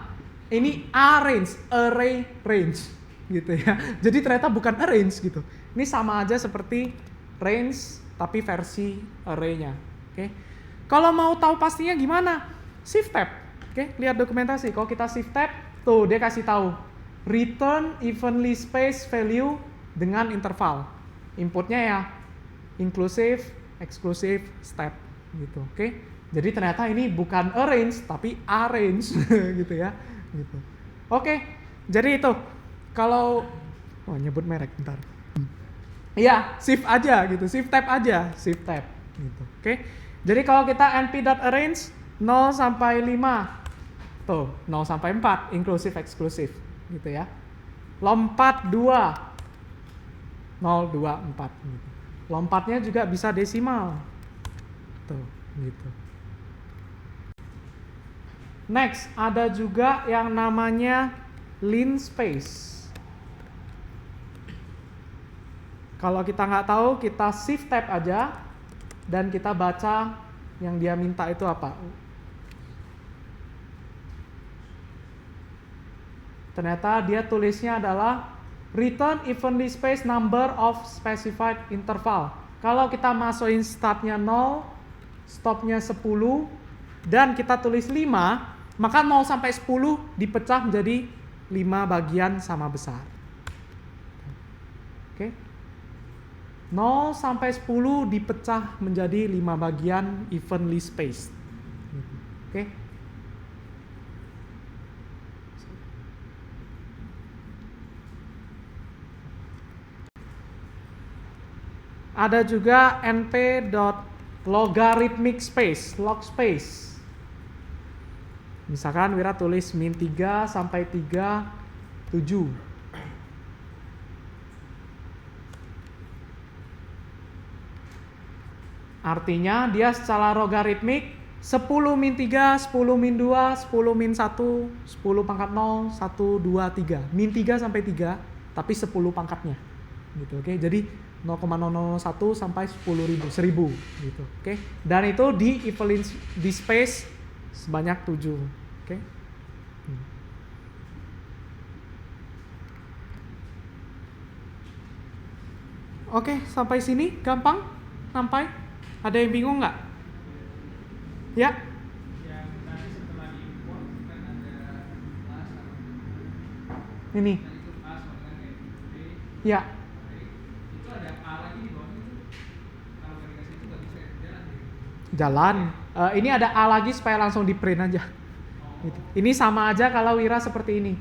Ini arrange, array range, gitu ya. Jadi ternyata bukan arrange gitu. Ini sama aja seperti range tapi versi array-nya. Oke. Kalau mau tahu pastinya gimana? Shift tab. Oke, lihat dokumentasi. Kalau kita shift tab, tuh dia kasih tahu return evenly spaced value dengan interval. Inputnya ya inclusive, exclusive, step gitu. Oke. Jadi ternyata ini bukan arrange tapi arrange gitu ya, gitu. Oke. Jadi itu kalau nyebut merek bentar. Iya, shift aja gitu, shift tab aja, shift tab gitu. Oke. Jadi kalau kita np.arrange 0 sampai 5. Tuh, 0 sampai 4 inclusive exclusive gitu ya. Lompat 2. 0 2 4 gitu. Lompatnya juga bisa desimal. Tuh, gitu. Next, ada juga yang namanya linspace. Kalau kita nggak tahu, kita shift tab aja dan kita baca yang dia minta itu apa. Ternyata dia tulisnya adalah return evenly spaced number of specified interval. Kalau kita masukin startnya 0, stopnya 10, dan kita tulis 5, maka 0 sampai 10 dipecah menjadi 5 bagian sama besar. Oke. 0 sampai 10 dipecah menjadi 5 bagian evenly spaced. Oke. Ada juga np.logarithmic space, log space. Misalkan Wira tulis min 3 sampai 3, 7. Artinya dia secara logaritmik 10 min 3, 10 min 2, 10 min 1, 10 pangkat 0, 1, 2, 3. Min 3 sampai 3, tapi 10 pangkatnya. Gitu, oke. Jadi 0,001 sampai 10.000, 1000 gitu. Oke. Dan itu di space sebanyak 7. Oke. Oke, sampai sini gampang? Sampai? Ada yang bingung nggak? Ya? Yang tadi setelah diimport kan ada kelas Ini. itu kelas dengan kayak Ya. itu ada A lagi di bawah itu. Kalau nggak dikasih itu nggak bisa jalan ya? Jalan. Ini ada A lagi supaya langsung di print aja. Gitu. Ini sama aja kalau Wira seperti ini.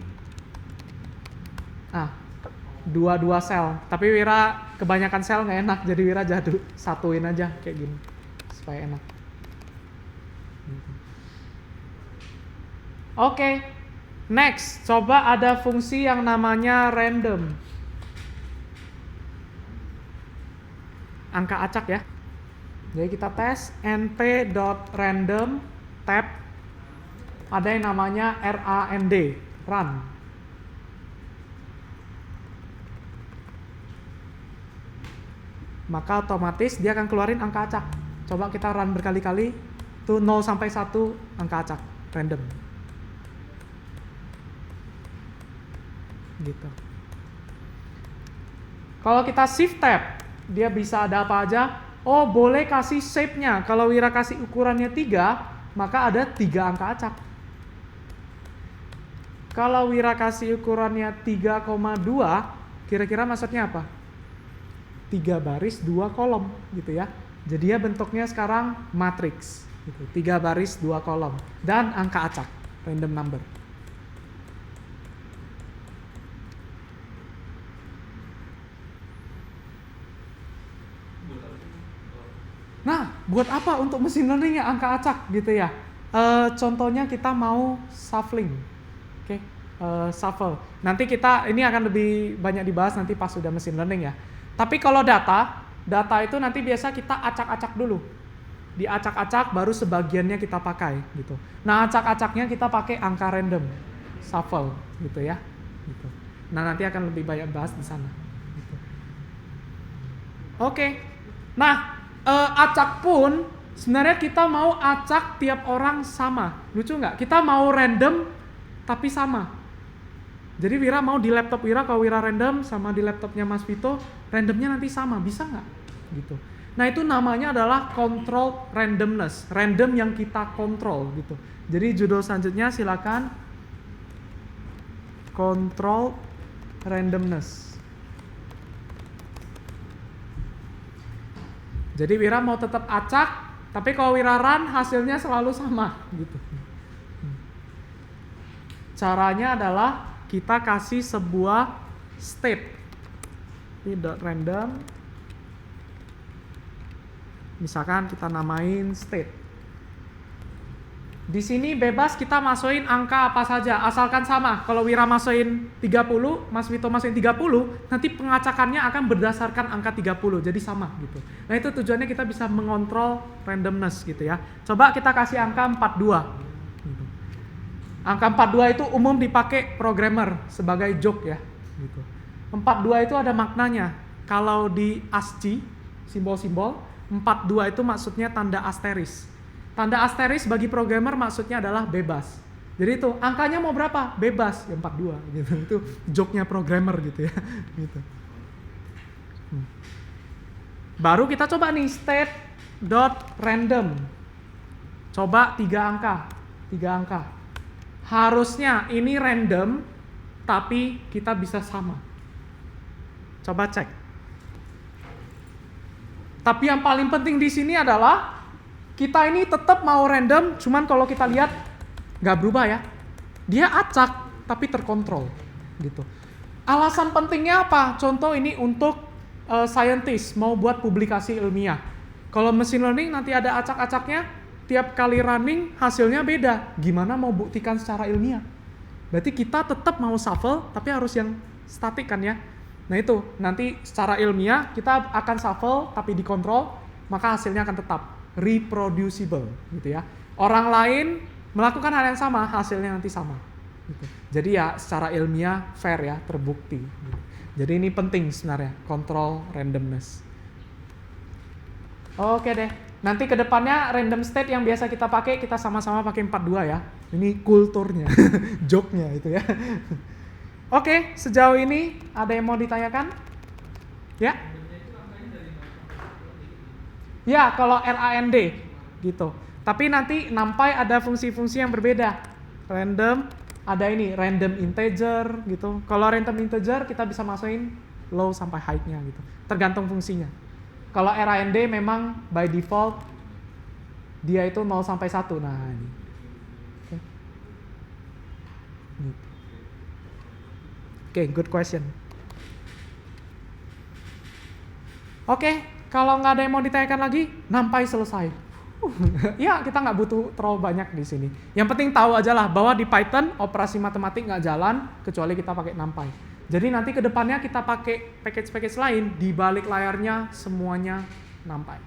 Dua sel. Tapi Wira kebanyakan sel nggak enak, jadi Wira satuin aja kayak gini supaya enak. Oke. Next, coba ada fungsi yang namanya random. Angka acak ya. Jadi kita tes np.random tab, ada yang namanya rand, run. Maka otomatis dia akan keluarin angka acak. Coba kita run berkali-kali, tuh 0 sampai 1 angka acak, random. Gitu. Kalau kita shift tab, dia bisa ada apa aja. Oh, boleh kasih shape-nya. Kalau Wira kasih ukurannya 3, maka ada 3 angka acak. Kalau Wira kasih ukurannya 3,2, kira-kira maksudnya apa? 3 baris 2 kolom gitu ya. Jadi ya bentuknya sekarang matriks gitu. 3 baris 2 kolom dan angka acak, random number. Nah, buat apa untuk mesin learning ya angka acak gitu ya? Contohnya kita mau shuffling, oke? Shuffle. Nanti ini akan lebih banyak dibahas nanti pas sudah mesin learning ya. Tapi kalau data itu nanti biasa kita acak-acak dulu. Diacak-acak baru sebagiannya kita pakai gitu. Nah, acak-acaknya kita pakai angka random, shuffle gitu ya. Gitu. Nah, nanti akan lebih banyak bahas di sana. Gitu. Oke. Nah, acak pun sebenarnya kita mau acak tiap orang sama. Lucu nggak? Kita mau random tapi sama. Jadi Wira mau di laptop Wira, kalau Wira random sama di laptopnya Mas Vito, randomnya nanti sama, bisa nggak? Gitu. Nah itu namanya adalah control randomness, random yang kita kontrol gitu. Jadi judul selanjutnya silakan control randomness. Jadi Wira mau tetap acak, tapi kalau Wira run hasilnya selalu sama gitu. Caranya adalah kita kasih sebuah state. Ini .random. Misalkan kita namain state. Di sini bebas kita masukin angka apa saja, asalkan sama. Kalau Wira masukin 30, Mas Vito masukin 30, nanti pengacakannya akan berdasarkan angka 30, jadi sama gitu. Nah itu tujuannya kita bisa mengontrol randomness gitu ya. Coba kita kasih angka 42. Angka 42 itu umum dipakai programmer sebagai joke ya. Gitu. 42 itu ada maknanya. Kalau di ASCII, simbol-simbol, 42 itu maksudnya tanda asteris. Tanda asteris bagi programmer maksudnya adalah bebas. Jadi itu angkanya mau berapa? Bebas, ya 42 gitu. Itu joke-nya programmer gitu ya. Gitu. Baru kita coba nih state.random. Coba 3 angka. Harusnya ini random, tapi kita bisa sama. Coba cek. Tapi yang paling penting di sini adalah kita ini tetap mau random, cuman kalau kita lihat nggak berubah ya. Dia acak, tapi terkontrol, gitu. Alasan pentingnya apa? Contoh ini untuk scientist mau buat publikasi ilmiah. Kalau machine learning nanti ada acak-acaknya. Tiap kali running hasilnya beda. Gimana mau buktikan secara ilmiah? Berarti kita tetap mau shuffle tapi harus yang statik kan ya. Nah itu nanti secara ilmiah kita akan shuffle tapi dikontrol, maka hasilnya akan tetap reproducible gitu ya. Orang lain melakukan hal yang sama, hasilnya nanti sama. Gitu. Jadi ya secara ilmiah fair ya, terbukti. Gitu. Jadi ini penting sebenarnya, control randomness. Oke deh. Nanti ke depannya random state yang biasa kita pakai, kita sama-sama pakai 42 ya. Ini kulturnya, joke-nya itu ya. Oke, sejauh ini ada yang mau ditanyakan? Ya? Ya, kalau RAND gitu. Tapi nanti NumPy ada fungsi-fungsi yang berbeda. Random, ada ini random integer gitu. Kalau random integer kita bisa masukin low sampai high-nya gitu. Tergantung fungsinya. Kalau RAND memang by default dia itu 0 sampai 1. Nah, ini. Oke, good question. Oke, kalau nggak ada yang mau ditanyakan lagi, NumPy selesai. Ya, kita nggak butuh terlalu banyak di sini. Yang penting tahu aja lah bahwa di Python operasi matematik nggak jalan kecuali kita pakai NumPy. Jadi nanti ke depannya kita pakai package-package lain, di balik layarnya semuanya NumPy.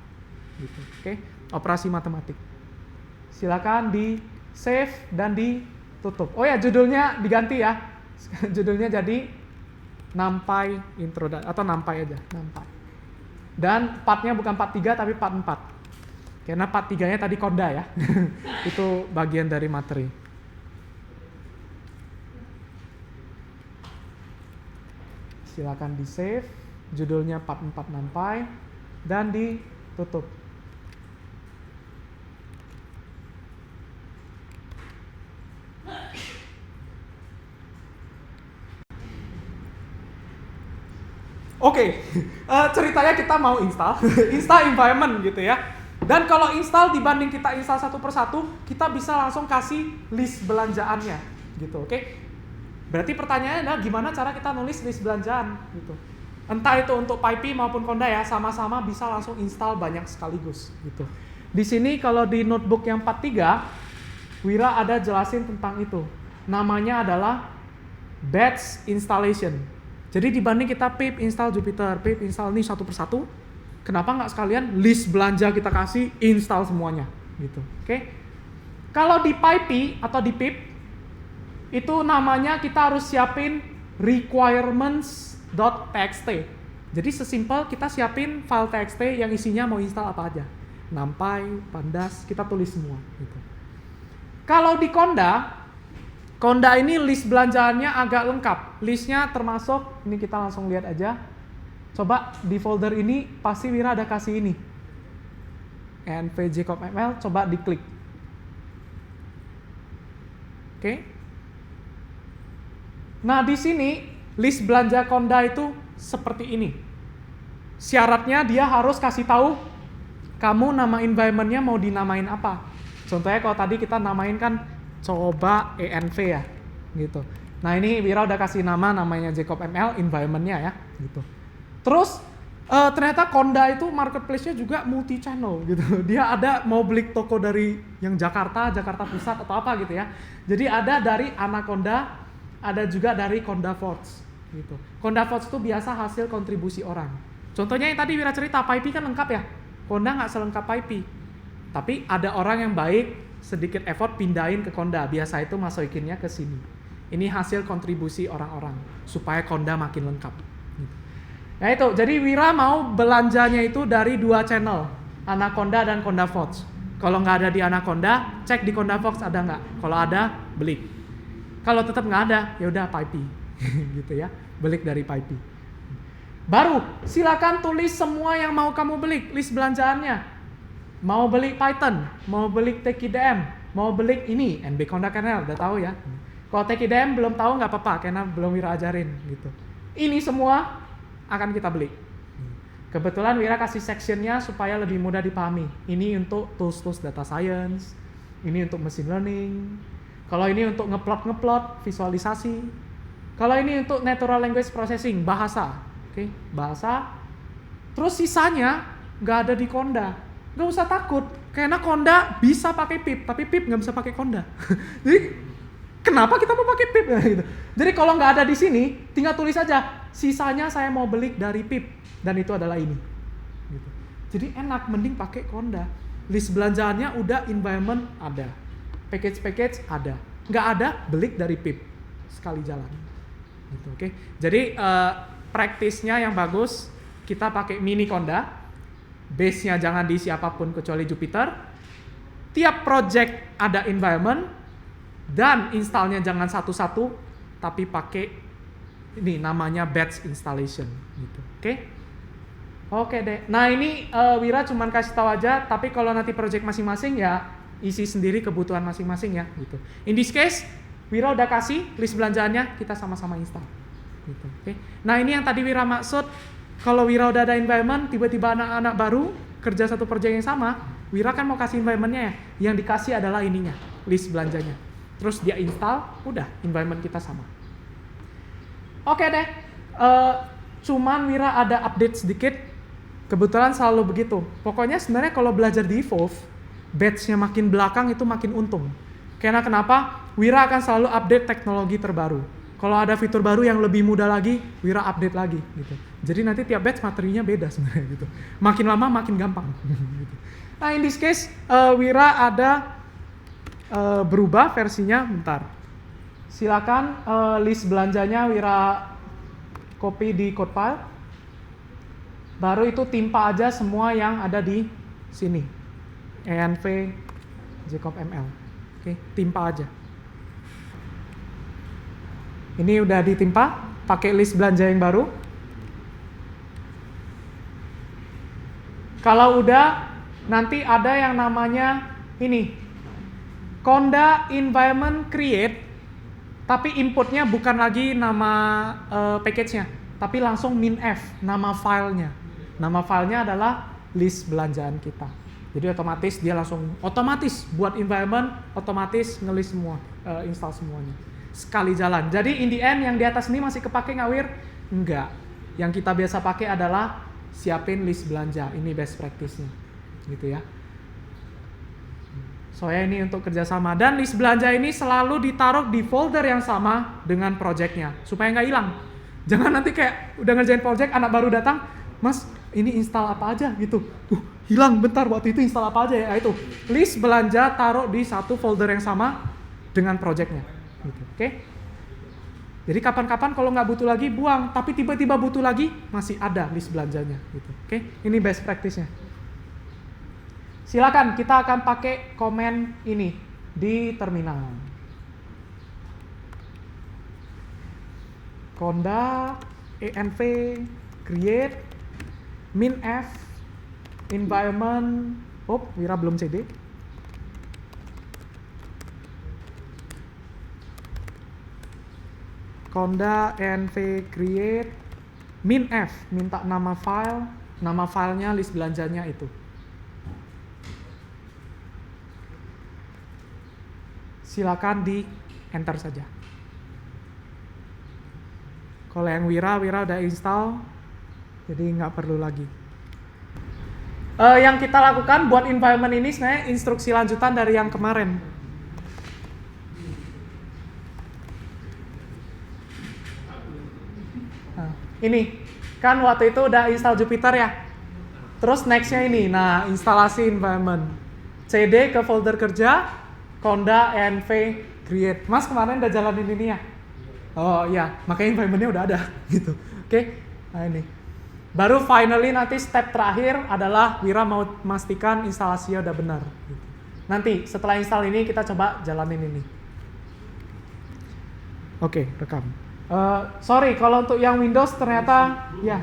Gitu. Oke, operasi matematik. Silakan di save dan ditutup. Oh ya, judulnya diganti ya. Judulnya jadi NumPy intro atau NumPy aja, NumPy. Dan partnya bukan part 3 tapi part 4. Karena part 3-nya tadi Conda ya. Itu bagian dari materi. Silakan di save, judulnya part 4 NumPy dan ditutup. Oke, ceritanya kita mau install, install environment gitu ya. Dan kalau install dibanding kita install satu persatu, kita bisa langsung kasih list belanjaannya gitu, oke? Berarti pertanyaannya adalah gimana cara kita nulis list belanjaan gitu. Entah itu untuk PyPy maupun Conda ya, sama-sama bisa langsung install banyak sekaligus gitu. Di sini kalau di notebook yang 43, Wira ada jelasin tentang itu. Namanya adalah batch installation. Jadi dibanding kita pip install Jupyter, pip install ini satu persatu, kenapa nggak sekalian list belanja kita kasih install semuanya gitu, oke? Kalau di PyPy atau di pip itu namanya kita harus siapin requirements.txt. Jadi sesimpel kita siapin file txt yang isinya mau install apa aja, NumPy, Pandas, kita tulis semua gitu. Kalau di Conda ini list belanjaannya agak lengkap. Listnya termasuk, ini kita langsung lihat aja. Coba di folder ini pasti Wira ada kasih ini. nvjcopml, coba diklik. Oke. Nah di sini list belanja Conda itu seperti ini. Syaratnya dia harus kasih tahu kamu nama environment-nya mau dinamain apa. Contohnya kalau tadi kita namain kan coba env ya, gitu. Nah ini Wira udah kasih namanya JCOP-ML, environment-nya ya, gitu. Terus ternyata Conda itu marketplace-nya juga multi channel gitu. Dia ada mau beli toko dari yang Jakarta Pusat atau apa gitu ya. Jadi ada dari Anaconda, ada juga dari Conda Forge gitu. Conda Forge itu biasa hasil kontribusi orang. Contohnya yang tadi Wira cerita, PyPy kan lengkap ya. Conda nggak selengkap PyPy. Tapi ada orang yang baik, sedikit effort pindahin ke Conda. Biasa itu masukinnya ke sini. Ini hasil kontribusi orang-orang supaya Conda makin lengkap. Nah itu, jadi Wira mau belanjanya itu dari 2 channel, Anaconda dan Conda Forge. Kalau nggak ada di Anaconda, cek di Conda Forge ada nggak. Kalau ada, beli. Kalau tetap nggak ada, ya udah PyPy, gitu ya, beli dari PyPy. Baru silakan tulis semua yang mau kamu beli, list belanjaannya. Mau beli Python, mau beli TKDM, mau beli ini NB Conda Kernel, udah tahu ya. Kalau TKDM belum tahu nggak apa-apa, karena belum Wira ajarin gitu. Ini semua akan kita beli. Kebetulan Wira kasih sectionnya supaya lebih mudah dipahami. Ini untuk tools data science, ini untuk machine learning. Kalau ini untuk ngeplot visualisasi. Kalau ini untuk natural language processing, bahasa, oke, bahasa. Terus sisanya nggak ada di Conda. Gak usah takut, karena Conda bisa pakai pip, tapi pip nggak bisa pakai Conda. Jadi kenapa kita mau pakai pip? Gitu. Jadi kalau nggak ada di sini, tinggal tulis aja. Sisanya saya mau beli dari pip, dan itu adalah ini. Gitu. Jadi enak, mending pakai Conda. List belanjaannya udah, environment ada, package ada, nggak ada beli dari pip, sekali jalan. Gitu, oke. Jadi praktisnya yang bagus kita pakai mini Conda. Base-nya jangan diisi apapun kecuali Jupyter. Tiap project ada environment dan installnya jangan satu-satu, tapi pakai ini namanya batch installation gitu. Oke deh. Nah ini Wira cuman kasih tahu aja, tapi kalau nanti project masing-masing ya isi sendiri kebutuhan masing-masing ya gitu. In this case Wira udah kasih list belanjaannya, kita sama-sama install gitu. Nah ini yang tadi Wira maksud. Kalau Wira udah ada environment, tiba-tiba anak-anak baru kerja satu project yang sama, Wira kan mau kasih environment-nya ya. Yang dikasih adalah ininya, list belanjanya. Terus dia install, udah environment kita sama. Oke deh, cuman Wira ada update sedikit. Kebetulan selalu begitu. Pokoknya sebenarnya kalau belajar di Evolve, batch-nya makin belakang itu makin untung. Karena kenapa? Wira akan selalu update teknologi terbaru. Kalau ada fitur baru yang lebih mudah lagi, Wira update lagi gitu. Jadi nanti tiap batch materinya beda sebenarnya gitu. Makin lama makin gampang. Gitu. Nah in this case Wira ada berubah versinya, bentar. Silakan list belanjanya Wira copy di code file. Baru itu timpa aja semua yang ada di sini. env jcop-ml. Oke, timpa aja. Ini udah ditimpa, pakai list belanja yang baru. Kalau udah, nanti ada yang namanya ini, Conda Environment Create, tapi inputnya bukan lagi nama package-nya, tapi langsung -f, nama filenya. Nama filenya adalah list belanjaan kita. Jadi otomatis dia langsung otomatis buat environment, otomatis ngelist semua, install semuanya. Sekali jalan. Jadi in the end yang di atas ini masih kepake nggak Wir? Enggak. Yang kita biasa pakai adalah siapin list belanja. Ini best practice-nya. Gitu ya. Soalnya ini untuk kerjasama. Dan list belanja ini selalu ditaruh di folder yang sama dengan project-nya. Supaya nggak hilang. Jangan nanti kayak udah ngerjain project, anak baru datang, Mas, ini install apa aja gitu. Hilang bentar, waktu itu install apa aja ya. Itu list belanja taruh di satu folder yang sama dengan project-nya. Gitu. Oke? Jadi kapan-kapan kalau nggak butuh lagi buang, tapi tiba-tiba butuh lagi masih ada list belanjanya. Gitu. Oke? Ini best practice-nya. Silakan, kita akan pakai komen ini di terminal. Conda env create -f environment. Oh, Wira belum cd. Conda env create -f, minta nama file, nama filenya list belanjanya itu. Silakan di enter saja. Kalau yang Wira udah install, jadi nggak perlu lagi. Yang kita lakukan buat environment ini sebenarnya instruksi lanjutan dari yang kemarin. Nah, ini kan waktu itu udah install Jupyter ya. Terus nextnya ini, nah instalasi environment. CD ke folder kerja, Conda env create. Mas kemarin udah jalanin ini ya? Oh iya, makanya environment-nya udah ada gitu. Oke. Nah ini. Baru finally nanti step terakhir adalah Wira mau memastikan instalasinya udah benar gitu. Nanti setelah install ini kita coba jalanin ini. Oke, rekam. Sorry kalau untuk yang Windows ternyata ya.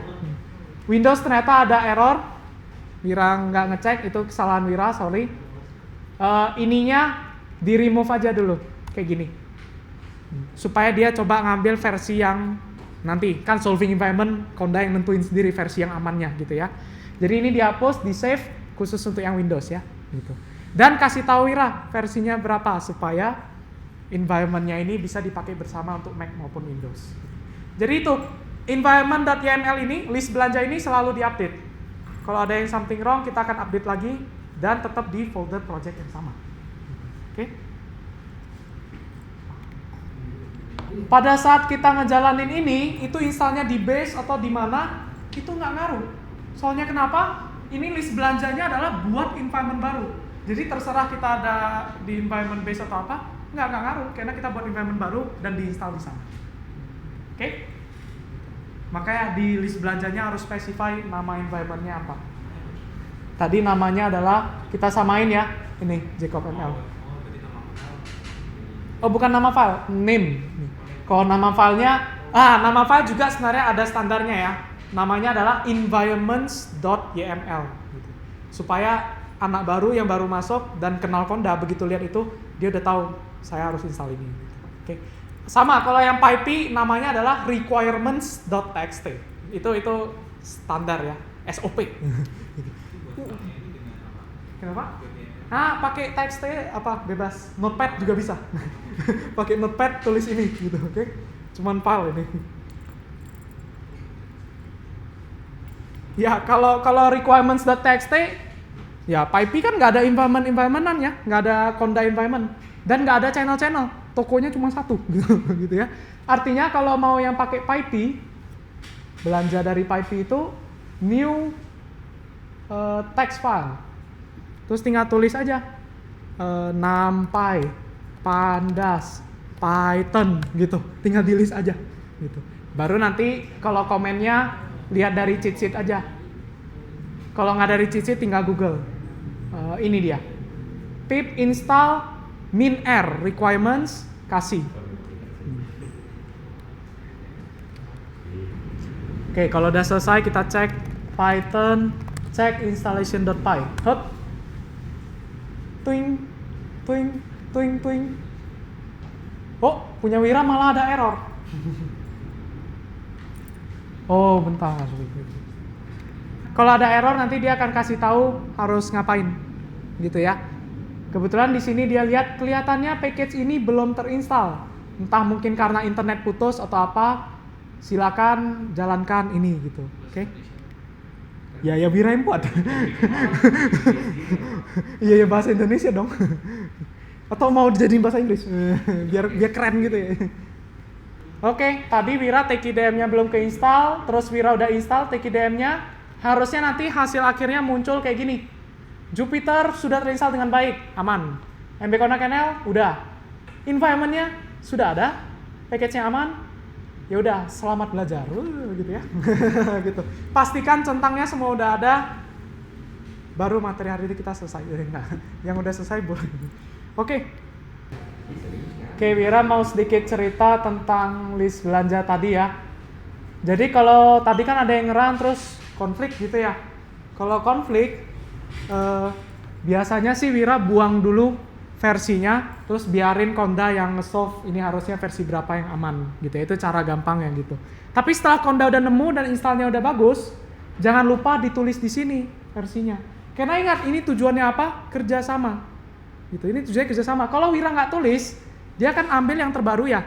Windows ternyata ada error. Wira nggak ngecek, itu kesalahan Wira, sorry. Ininya di remove aja dulu kayak gini supaya dia coba ngambil versi yang nanti kan solving environment Conda yang nentuin sendiri versi yang amannya gitu ya. Jadi ini dihapus, di save khusus untuk yang Windows ya gitu. Dan kasih tahu Wira versinya berapa supaya environment-nya ini bisa dipakai bersama untuk Mac maupun Windows. Jadi itu environment.yml ini list belanja ini selalu diupdate. Kalau ada yang something wrong kita akan update lagi dan tetap di folder project yang sama. Oke. Pada saat kita ngejalanin ini, itu installnya di base atau di mana, itu nggak ngaruh. Soalnya kenapa? Ini list belanjanya adalah buat environment baru. Jadi terserah kita ada di environment base atau apa, nggak ngaruh. Karena kita buat environment baru dan diinstal di sana. Oke? Makanya di list belanjanya harus specify nama environment-nya apa. Tadi namanya adalah, kita samain ya, ini JCOB-ML. Oh bukan nama file, name. Kalau nama filenya, nama file juga sebenarnya ada standarnya ya. Namanya adalah environments.yml gitu. Supaya anak baru yang baru masuk dan kenal Conda begitu lihat itu dia udah tahu saya harus install ini. Oke. Sama kalau yang PyP namanya adalah requirements.txt. Itu standar ya, SOP. Kenapa? Pakai txt apa bebas. Notepad juga bisa. Pakai Notepad tulis ini gitu, oke? Cuman file ini. Ya, kalau requirements.txt ya PyP kan nggak ada environment-an ya, nggak ada Conda environment dan nggak ada channel-channel. Tokonya cuma satu gitu ya. Artinya kalau mau yang pakai PyP, belanja dari PyP itu new text file. Terus tinggal tulis aja NumPy, Pandas, Python gitu. Tinggal di list aja gitu. Baru nanti kalau komennya lihat dari cheat sheet aja. Kalau nggak dari cheat sheet tinggal Google. Ini dia. Pip install -r requirements kasih. Oke, kalau udah selesai kita cek Python, cek installation.py. Hop. Twing, twing, twing, twing. Oh, punya Wira malah ada error. Oh, bentar. Kalau ada error nanti dia akan kasih tahu harus ngapain, gitu ya. Kebetulan di sini dia lihat kelihatannya package ini belum terinstall. Entah mungkin karena internet putus atau apa. Silakan jalankan ini gitu. Oke. Ya Wira yang buat. Iya bahasa Indonesia dong. Atau mau dijadiin bahasa Inggris? biar keren gitu ya. Oke, tadi Wira TKDM-nya belum keinstall, terus Wira udah install TKDM-nya, harusnya nanti hasil akhirnya muncul kayak gini. Jupyter sudah terinstall dengan baik, aman. MB Connect NL udah. Environment-nya sudah ada, package-nya aman. Ya udah, selamat belajar, gitu ya. Gitu. Pastikan centangnya semua udah ada, baru materi hari ini kita selesai. Yang udah selesai boleh. Oke. Oke, Wira mau sedikit cerita tentang list belanja tadi ya. Jadi kalau tadi kan ada yang ngeran terus konflik gitu ya. Kalau konflik, biasanya sih Wira buang dulu versinya, terus biarin Konda yang nge-solve ini harusnya versi berapa yang aman gitu ya. Itu cara gampang yang gitu. Tapi setelah Konda udah nemu dan installnya udah bagus, jangan lupa ditulis di sini versinya. Karena ingat, ini tujuannya apa? Kerjasama. Gitu, ini tujuannya kerjasama. Kalau Wira nggak tulis, dia akan ambil yang terbaru ya.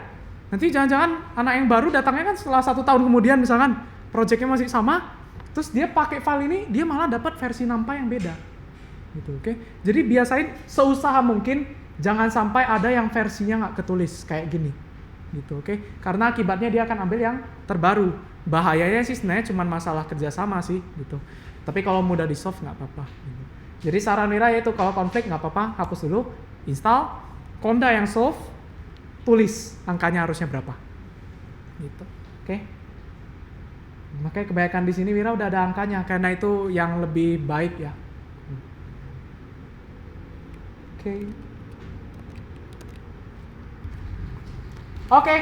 Nanti jangan-jangan anak yang baru datangnya kan setelah 1 tahun kemudian misalkan projectnya masih sama, terus dia pakai file ini, dia malah dapat versi nampa yang beda. Gitu, oke? Jadi biasain seusaha mungkin jangan sampai ada yang versinya nggak ketulis kayak gini. Gitu, oke? Karena akibatnya dia akan ambil yang terbaru. Bahayanya sih sebenarnya cuma masalah kerjasama sih, gitu. Tapi kalau mudah di solve nggak apa-apa. Gitu. Jadi saran Wira yaitu kalau konflik nggak apa-apa, hapus dulu, install, Konda yang solve, tulis angkanya harusnya berapa, gitu, oke? Makanya kebanyakan di sini Wira udah ada angkanya karena itu yang lebih baik ya. Oke,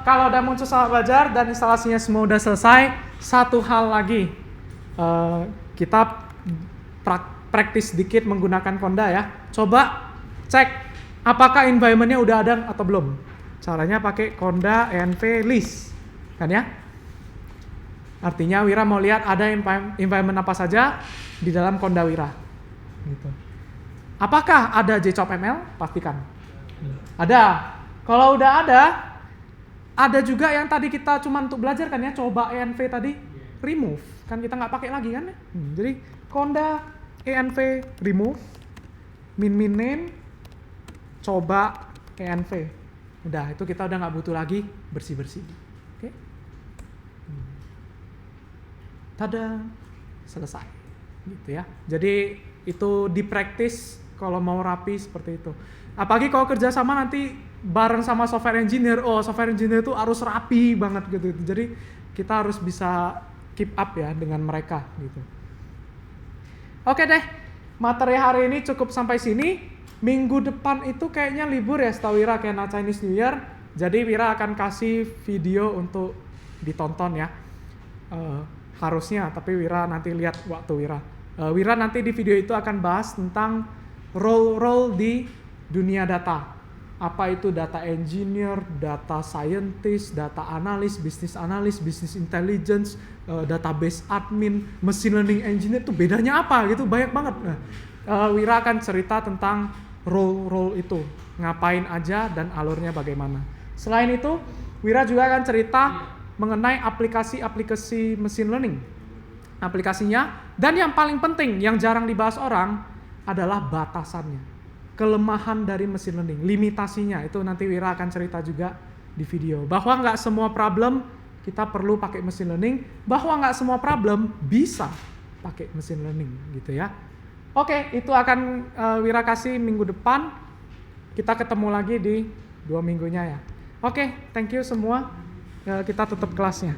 kalau udah muncul selamat belajar dan instalasinya semua udah selesai, satu hal lagi, kita praktis sedikit menggunakan Konda ya. Coba cek apakah environment-nya udah ada atau belum? Caranya pakai Konda env list, kan ya? Artinya Wira mau lihat ada environment apa saja di dalam Konda Wira. Gitu. Apakah ada JCOP-ML? Pastikan. Ada. Kalau udah ada juga yang tadi kita cuma untuk belajar kan ya, coba env tadi, remove. Kan kita nggak pakai lagi kan ya? Jadi Konda env remove, min name, coba env. Udah, itu kita udah nggak butuh lagi bersih-bersih. Oke? Tada, selesai. Gitu ya. Jadi itu dipraktis kalau mau rapi seperti itu. Apalagi kalau kerja sama nanti bareng sama software engineer, software engineer itu harus rapi banget gitu. Jadi kita harus bisa keep up ya dengan mereka gitu. Oke deh, materi hari ini cukup sampai sini. Minggu depan itu kayaknya libur ya setahu Wira karena Chinese New Year. Jadi Wira akan kasih video untuk ditonton ya. Harusnya, tapi Wira nanti lihat waktu Wira. Wira nanti di video itu akan bahas tentang role-role di dunia data. Apa itu data engineer, data scientist, data analis, business analyst, business intelligence, database admin, machine learning engineer itu bedanya apa gitu, banyak banget. Nah, Wira akan cerita tentang role itu, ngapain aja dan alurnya bagaimana. Selain itu, Wira juga akan cerita mengenai aplikasi-aplikasi machine learning, aplikasinya, dan yang paling penting, yang jarang dibahas orang adalah batasannya, kelemahan dari machine learning, limitasinya, itu nanti Wira akan cerita juga di video, bahwa nggak semua problem kita perlu pakai machine learning, bahwa nggak semua problem bisa pakai machine learning, gitu ya. Oke, itu akan Wira kasih minggu depan. Kita ketemu lagi di 2 minggunya ya. Oke, thank you semua. Kita tutup kelasnya.